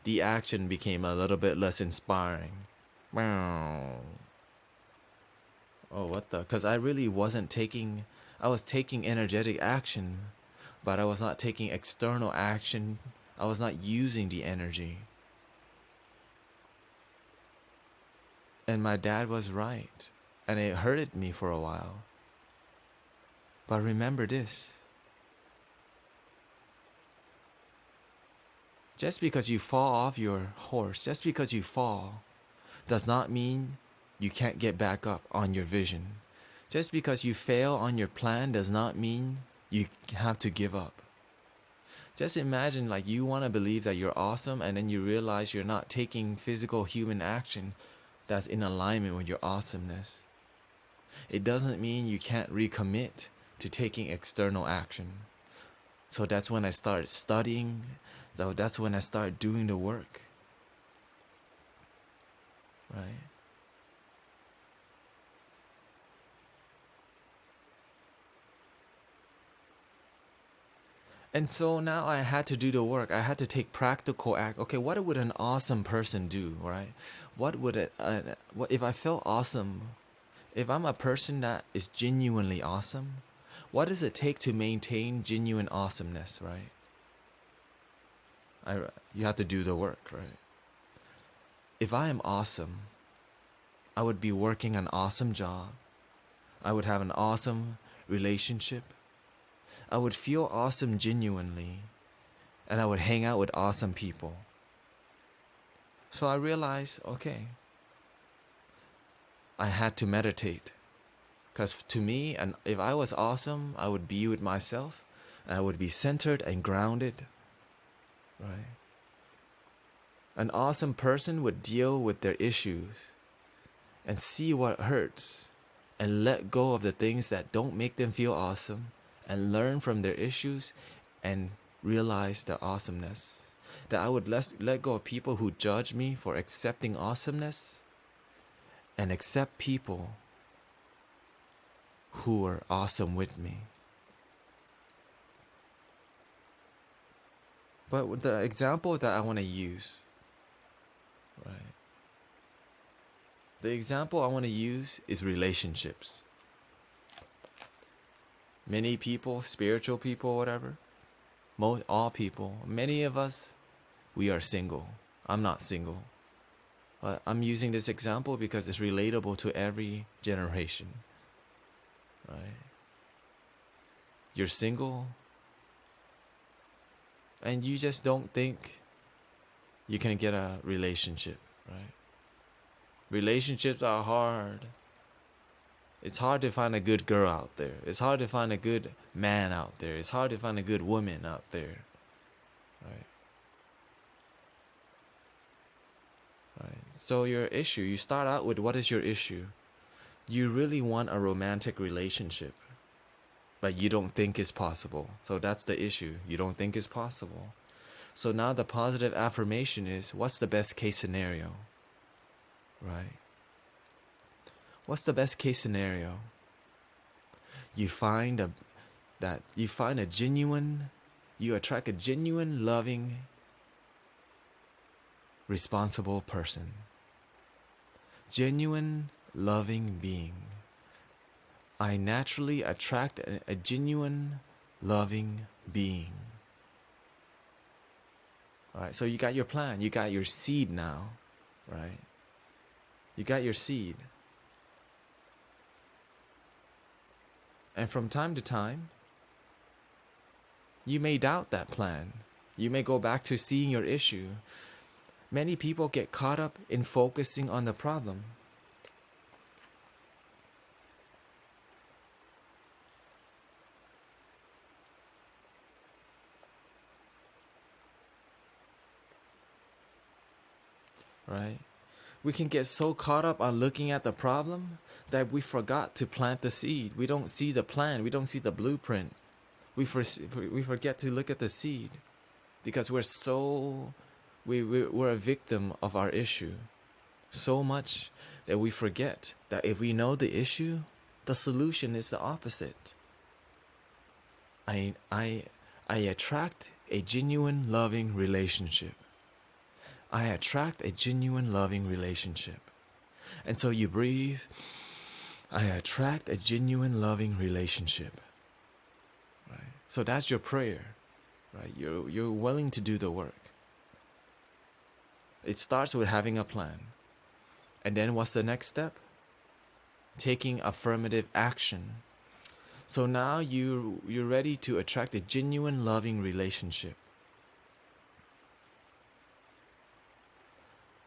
The action became a little bit less inspiring. Oh, what the? Because I really wasn't taking, I was taking energetic action, but I was not taking external action. I was not using the energy. And my dad was right. And it hurted me for a while. But remember this. Just because you fall off your horse, just because you fall, does not mean you can't get back up on your vision. Just because you fail on your plan does not mean you have to give up. Just imagine like you want to believe that you're awesome and then you realize you're not taking physical human action that's in alignment with your awesomeness. It doesn't mean you can't recommit to taking external action. So that's when I started studying. So that's when I started doing the work. Right? And so now I had to do the work. I had to take practical act. Okay, what would an awesome person do, right? What would it? What if I felt awesome? If I'm a person that is genuinely awesome, what does it take to maintain genuine awesomeness, right? You have to do the work, right? If I am awesome, I would be working an awesome job. I would have an awesome relationship. I would feel awesome genuinely, and I would hang out with awesome people. So I realized, okay, I had to meditate. Because to me, and if I was awesome, I would be with myself, and I would be centered and grounded, right? An awesome person would deal with their issues and see what hurts and let go of the things that don't make them feel awesome and learn from their issues and realize their awesomeness. That I would let go of people who judge me for accepting awesomeness and accept people who are awesome with me. But the example that I want to use, right? The example I want to use is relationships. Many people, spiritual people, whatever, all people, many of us, we are single. I'm not single. But I'm using this example because it's relatable to every generation. Right? You're single and you just don't think you can get a relationship, right? Relationships are hard. It's hard to find a good girl out there. It's hard to find a good man out there. It's hard to find a good woman out there. Right? Right. So your issue, you start out with what is your issue? You really want a romantic relationship, but you don't think it's possible. So that's the issue. You don't think it's possible. So now the positive affirmation is, what's the best case scenario? Right? What's the best case scenario? You find a genuine, you attract a genuine, loving, responsible person. Genuine, loving being. I naturally attract a genuine, loving being. Alright, so you got your plan, you got your seed now, right? You got your seed. And from time to time, you may doubt that plan. You may go back to seeing your issue. Many people get caught up in focusing on the problem. Right? We can get so caught up on looking at the problem that we forgot to plant the seed. We don't see the plan. We don't see the blueprint. We forget to look at the seed because we're a victim of our issue so much that we forget that if we know the issue, the solution is the opposite. I attract a genuine loving relationship. I attract a genuine loving relationship. And so you breathe, I attract a genuine loving relationship. Right? So that's your prayer. Right? You're willing to do the work. It starts with having a plan. And then what's the next step? Taking affirmative action. So now you're ready to attract a genuine loving relationship.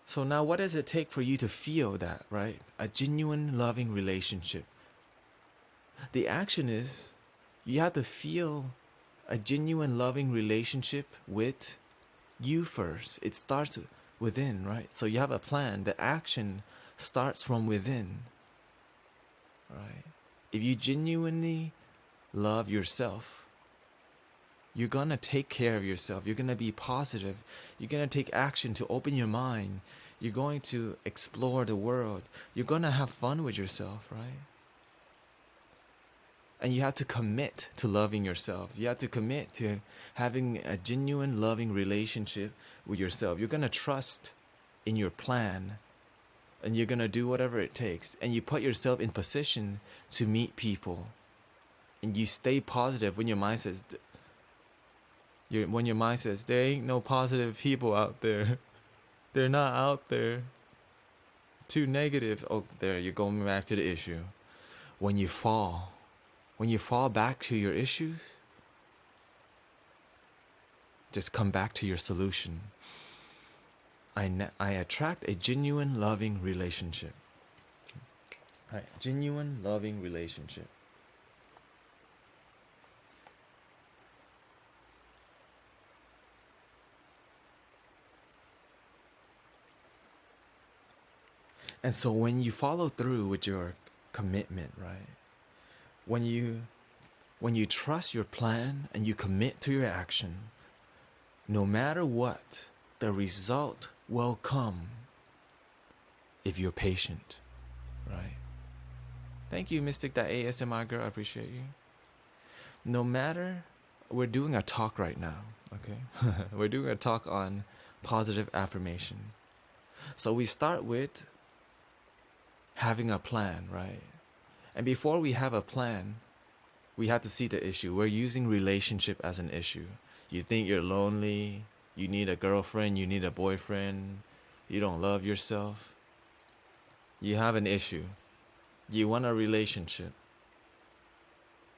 So now what does it take for you to feel that, right? A genuine loving relationship. The action is you have to feel a genuine loving relationship with you first. It starts within, right? So you have a plan. The action starts from within, right? If you genuinely love yourself, you're going to take care of yourself. You're going to be positive. You're going to take action to open your mind. You're going to explore the world. You're going to have fun with yourself, right? And you have to commit to loving yourself. You have to commit to having a genuine loving relationship with yourself. You're going to trust in your plan, and you're going to do whatever it takes. And you put yourself in position to meet people. And you stay positive when your mind says, there ain't no positive people out there. They're not out there. Too negative. Oh, there, you're going back to the issue. When you fall back to your issues, just come back to your solution. I attract a genuine loving relationship. All right, genuine loving relationship. And so when you follow through with your commitment, right? When you trust your plan and you commit to your action, no matter what, the result will come if you're patient, right? Thank you, Mystic, that ASMR girl. I appreciate you. No matter, we're doing a talk right now, okay? We're doing a talk on positive affirmation. So we start with having a plan, right? And before we have a plan, we have to see the issue. We're using relationship as an issue. You think you're lonely, you need a girlfriend, you need a boyfriend, you don't love yourself. You have an issue. You want a relationship.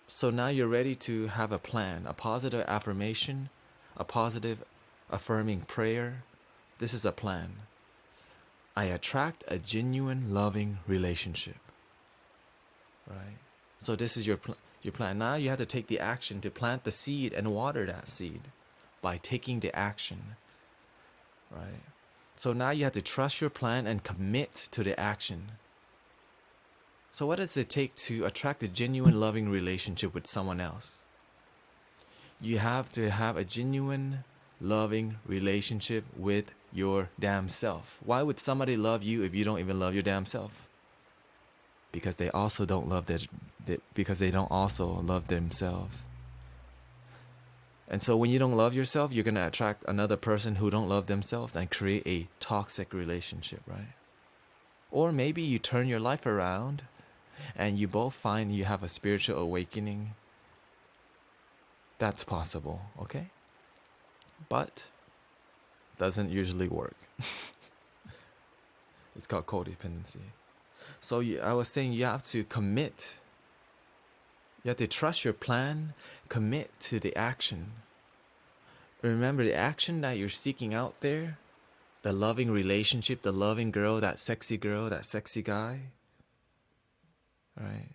So now you're ready to have a plan, a positive affirmation, a positive affirming prayer. This is a plan. I attract a genuine loving relationship, right? So this is your plan. Now you have to take the action to plant the seed and water that seed by taking the action, right? So now you have to trust your plan and commit to the action. So what does it take to attract a genuine loving relationship with someone else? You have to have a genuine loving relationship with your damn self. Why would somebody love you if you don't even love your damn self? Because they also don't love because they don't also love themselves. And so when you don't love yourself, you're going to attract another person who don't love themselves and create a toxic relationship, right? Or maybe you turn your life around and you both find you have a spiritual awakening. That's possible, okay? But doesn't usually work. It's called codependency. So I was saying you have to commit. You have to trust your plan, commit to the action. Remember, the action that you're seeking out there, the loving relationship, the loving girl, that sexy guy, right?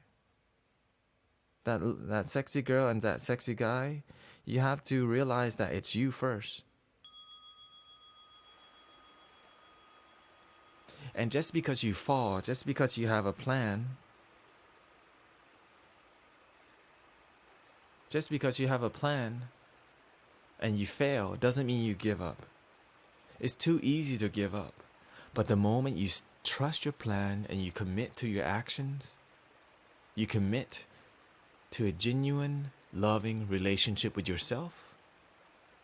That sexy girl and that sexy guy, you have to realize that it's you first. And just because you fall, just because you have a plan, and you fail, doesn't mean you give up. It's too easy to give up. But the moment you trust your plan and you commit to your actions, you commit to a genuine, loving relationship with yourself,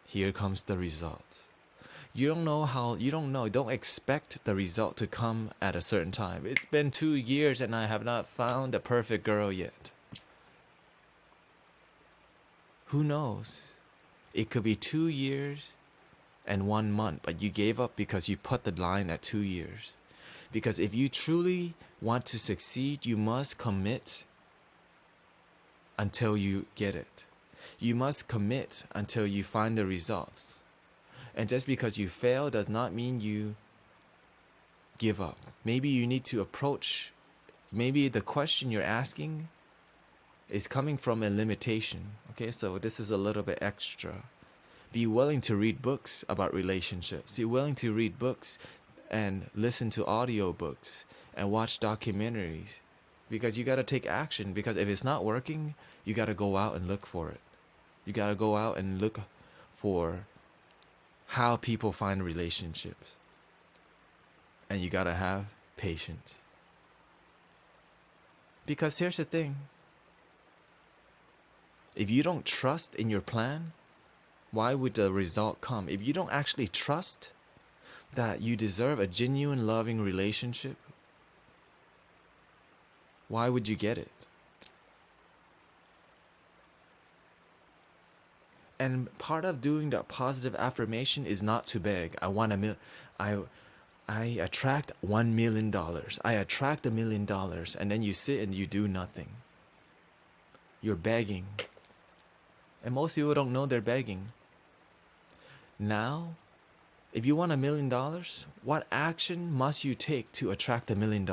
here comes the result. Don't expect the result to come at a certain time. It's been 2 years and I have not found a perfect girl yet. Who knows? It could be 2 years and 1 month, but you gave up because you put the line at 2 years. Because if you truly want to succeed, you must commit until you get it. You must commit until you find the results. And just because you fail does not mean you give up. Maybe you need to approach, maybe the question you're asking is coming from a limitation. Okay, so this is a little bit extra. Be willing to read books about relationships. Be willing to read books and listen to audiobooks and watch documentaries, because you got to take action. Because if it's not working, you got to go out and look for it. You got to go out and look for how people find relationships. And you got to have patience. Because here's the thing. If you don't trust in your plan, why would the result come? If you don't actually trust that you deserve a genuine, loving relationship, why would you get it? And part of doing that positive affirmation is not to beg. I attract $1 million. I attract $1 million. And then you sit and you do nothing. You're begging. And most people don't know they're begging. Now, if you want $1 million, what action must you take to attract $1 million?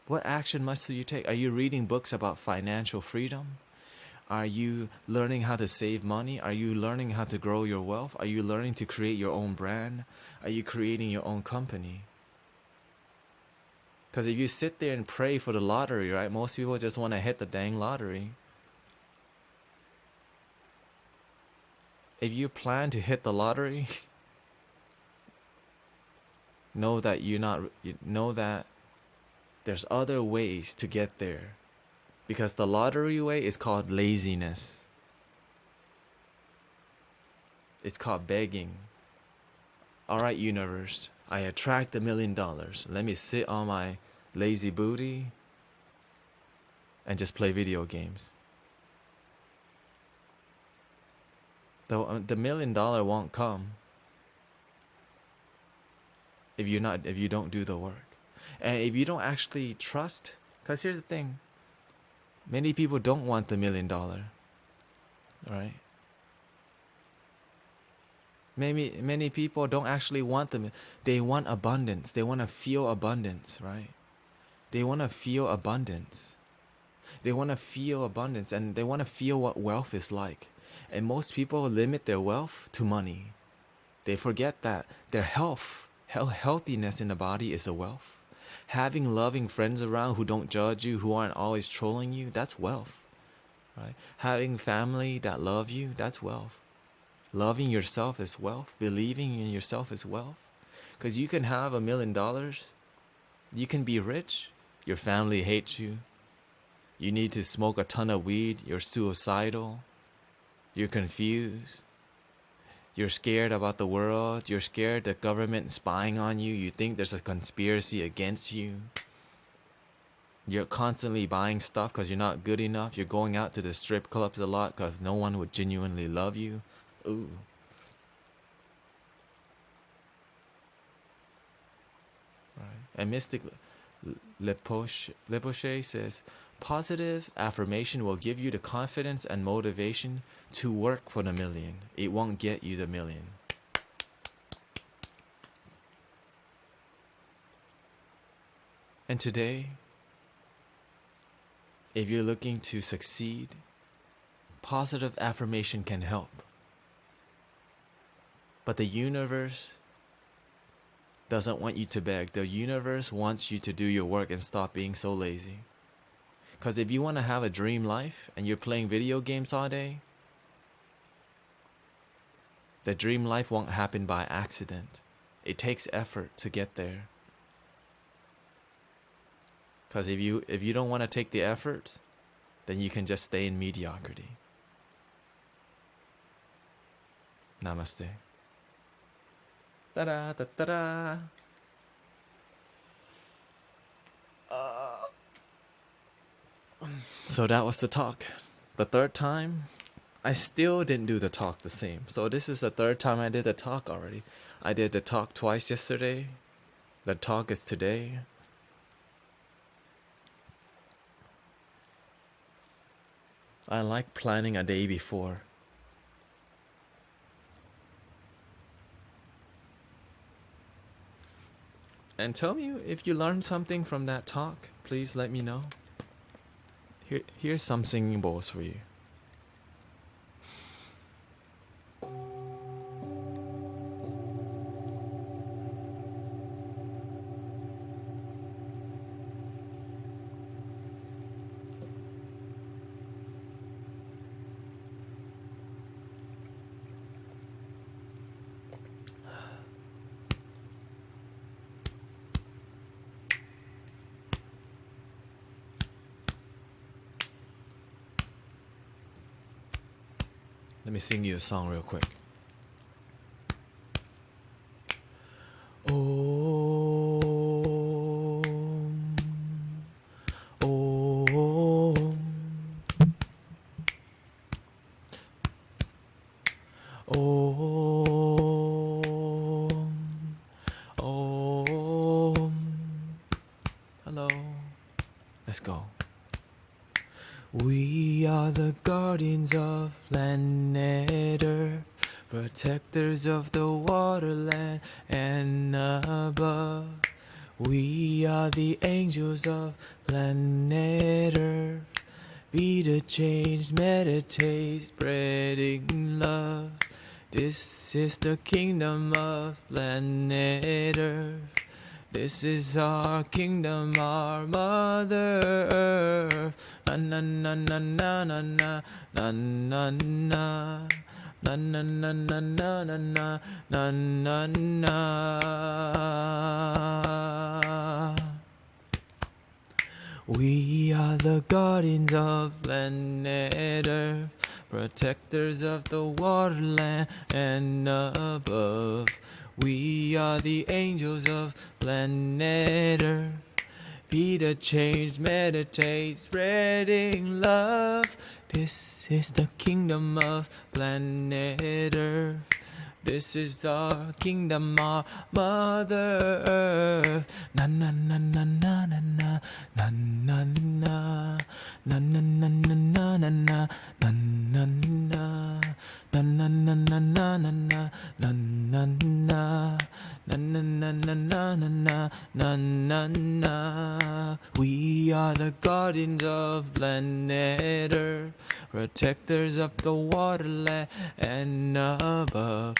What action must you take? Are you reading books about financial freedom? Are you learning how to save money? Are you learning how to grow your wealth? Are you learning to create your own brand? Are you creating your own company? Because if you sit there and pray for the lottery, right? Most people just want to hit the dang lottery. If you plan to hit the lottery, know that there's other ways to get there. Because the lottery way is called laziness. It's called begging. All right, universe, I attract $1 million. Let me sit on my lazy booty and just play video games. The $1 million won't come if you don't do the work. And if you don't actually trust, because here's the thing. Many people don't want the $1 million, right? Many people don't actually want them. They want abundance. They want to feel abundance, right? They want to feel abundance. They want to feel abundance, and they want to feel what wealth is like. And most people limit their wealth to money. They forget that their healthiness in the body is a wealth. Having loving friends around who don't judge you, who aren't always trolling you, that's wealth, right? Having family that love you, that's wealth. Loving yourself is wealth. Believing in yourself is wealth. Because you can have $1 million, you can be rich, your family hates you, you need to smoke a ton of weed, you're suicidal, you're confused, you're scared about the world. You're scared the government is spying on you. You think there's a conspiracy against you. You're constantly buying stuff because you're not good enough. You're going out to the strip clubs a lot because no one would genuinely love you. Ooh. Right. And Mystic Lepoche says, positive affirmation will give you the confidence and motivation to work for the million. It won't get you the million. And today, if you're looking to succeed, positive affirmation can help. But the universe doesn't want you to beg. The universe wants you to do your work and stop being so lazy. Because if you want to have a dream life and you're playing video games all day, the dream life won't happen by accident. It takes effort to get there. Because if you don't want to take the effort, then you can just stay in mediocrity. Namaste. Ta-da, ta-da. So that was the talk. The third time, I still didn't do the talk the same. So this is the third time I did the talk already. I did the talk twice yesterday. The talk is today. I like planning a day before. And tell me if you learned something from that talk. Please let me know. Here's some singing bowls for you. Let me sing you a song real quick. Om, Om, Om. Hello. Let's go. We are the guardians of planet Earth, protectors of the waterland and above. We are the angels of planet Earth. Be the change, meditate, spreading love. This is the kingdom of planet Earth. This is our kingdom, our Mother Earth. Na na na na na na na na na na. Na na na na na na na na na na. We are the guardians of planet Earth, protectors of the waterland and above. We are the angels of planet Earth. Be the change, meditate, spreading love. This is the kingdom of planet Earth. This is our kingdom, our Mother Earth. Na na na na na na na na na na na na na na na na na na na na. Na na na na na na na na na na. Na na na na na na na na na. We are the guardians of planet Earth, protectors of the waterland and above.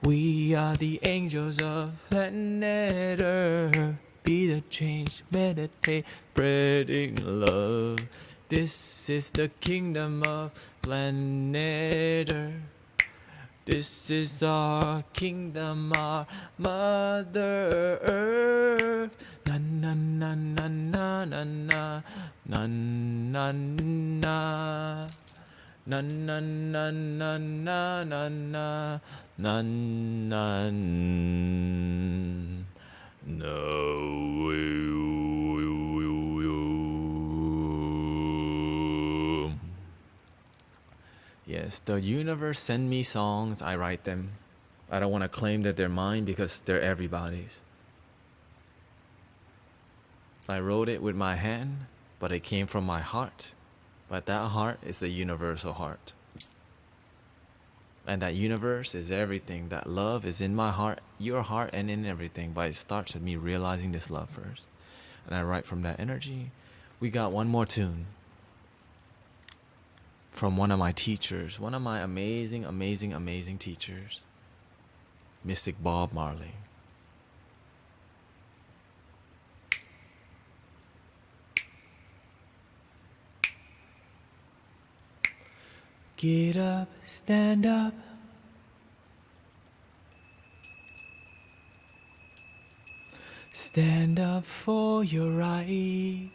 We are the angels of planet Earth. Be the change, meditate, spreading love. This is the kingdom of planet Earth. This is our kingdom, our Mother Earth. Na na na na na na na na na na. Na na na na na na na na na. No. Yes, the universe send me songs, I write them. I don't want to claim that they're mine because they're everybody's. I wrote it with my hand, but it came from my heart. But that heart is the universal heart. And that universe is everything. That love is in my heart, your heart, and in everything. But it starts with me realizing this love first. And I write from that energy. We got one more tune from one of my teachers, one of my amazing, amazing, amazing teachers, Mystic Bob Marley. Get up, stand up. Stand up for your right.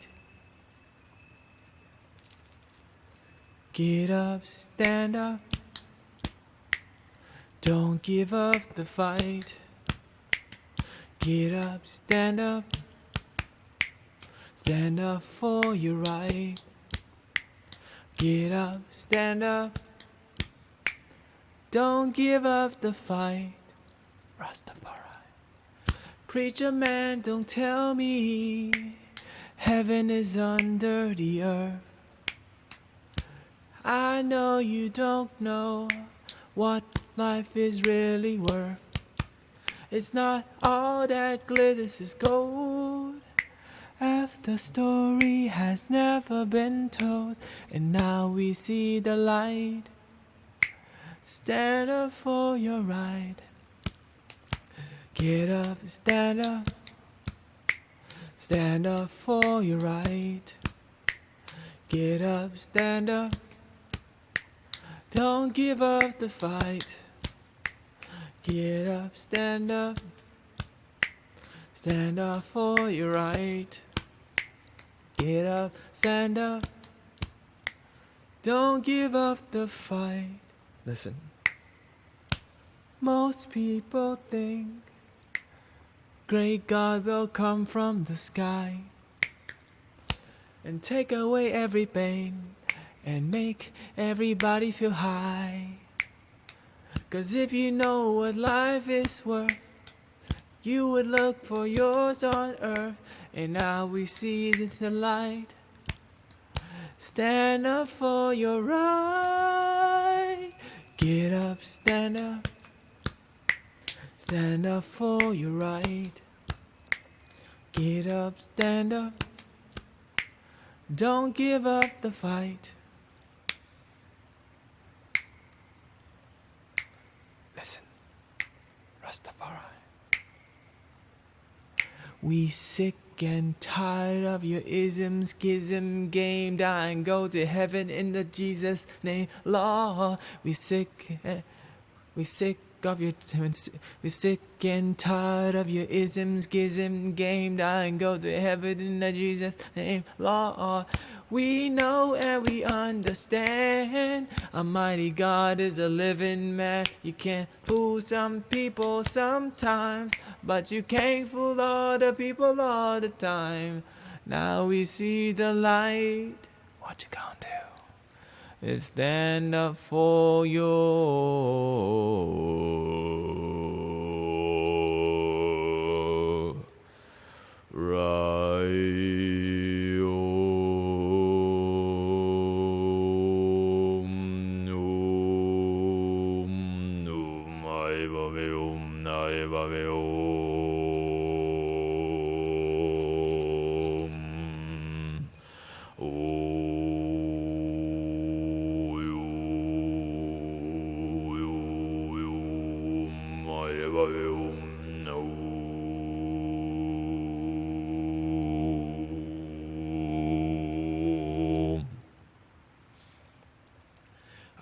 Get up, stand up. Don't give up the fight. Get up, stand up. Stand up for your right. Get up, stand up. Don't give up the fight. Rastafari. Preacher man, don't tell me heaven is under the earth. I know you don't know what life is really worth. It's not all that glitters is gold. Half the story has never been told, and now we see the light. Stand up for your right. Get up, stand up. Stand up for your right. Get up, stand up. Don't give up the fight. Get up, stand up. Stand up for your right. Get up, stand up. Don't give up the fight. Listen. Most people think great God will come from the sky and take away every pain and make everybody feel high. 'Cause if you know what life is worth, you would look for yours on earth. And now we see it in the light. Stand up for your right. Get up, stand up. Stand up for your right. Get up, stand up. Don't give up the fight. Listen, Rastafari. We sick and tired of your ism, schism, game, die and go to heaven in the Jesus name, Lord. We sick of your, we sick and tired of your ism, schism, game, die and go to heaven in the Jesus name, Lord. We know and we understand Almighty God is a living man. You can't fool some people sometimes, but you can't fool all the people all the time. Now we see the light. What you gonna do? Is stand up for your right.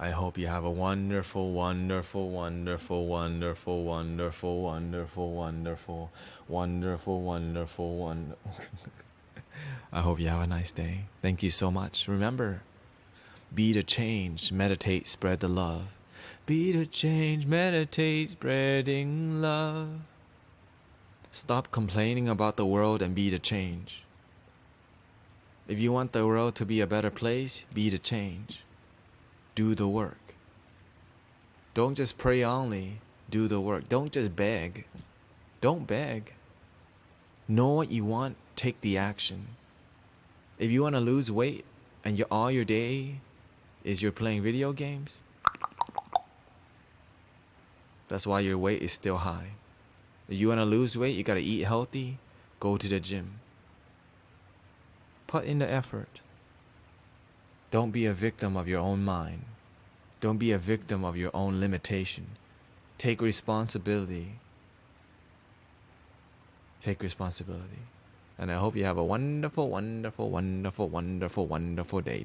I hope you have a wonderful, wonderful, wonderful, wonderful, wonderful, wonderful, wonderful, wonderful, wonderful, wonderful. I hope you have a nice day. Thank you so much. Remember, be the change, meditate, spread the love. Be the change, meditate, spreading love. Stop complaining about the world and be the change. If you want the world to be a better place, be the change. Do the work. Don't just pray only, do the work. Don't just beg. Don't beg. Know what you want, take the action. If you want to lose weight and all your day is you're playing video games, that's why your weight is still high. If you want to lose weight, you got to eat healthy, go to the gym. Put in the effort. Don't be a victim of your own mind. Don't be a victim of your own limitation. Take responsibility. Take responsibility. And I hope you have a wonderful, wonderful, wonderful, wonderful, wonderful day.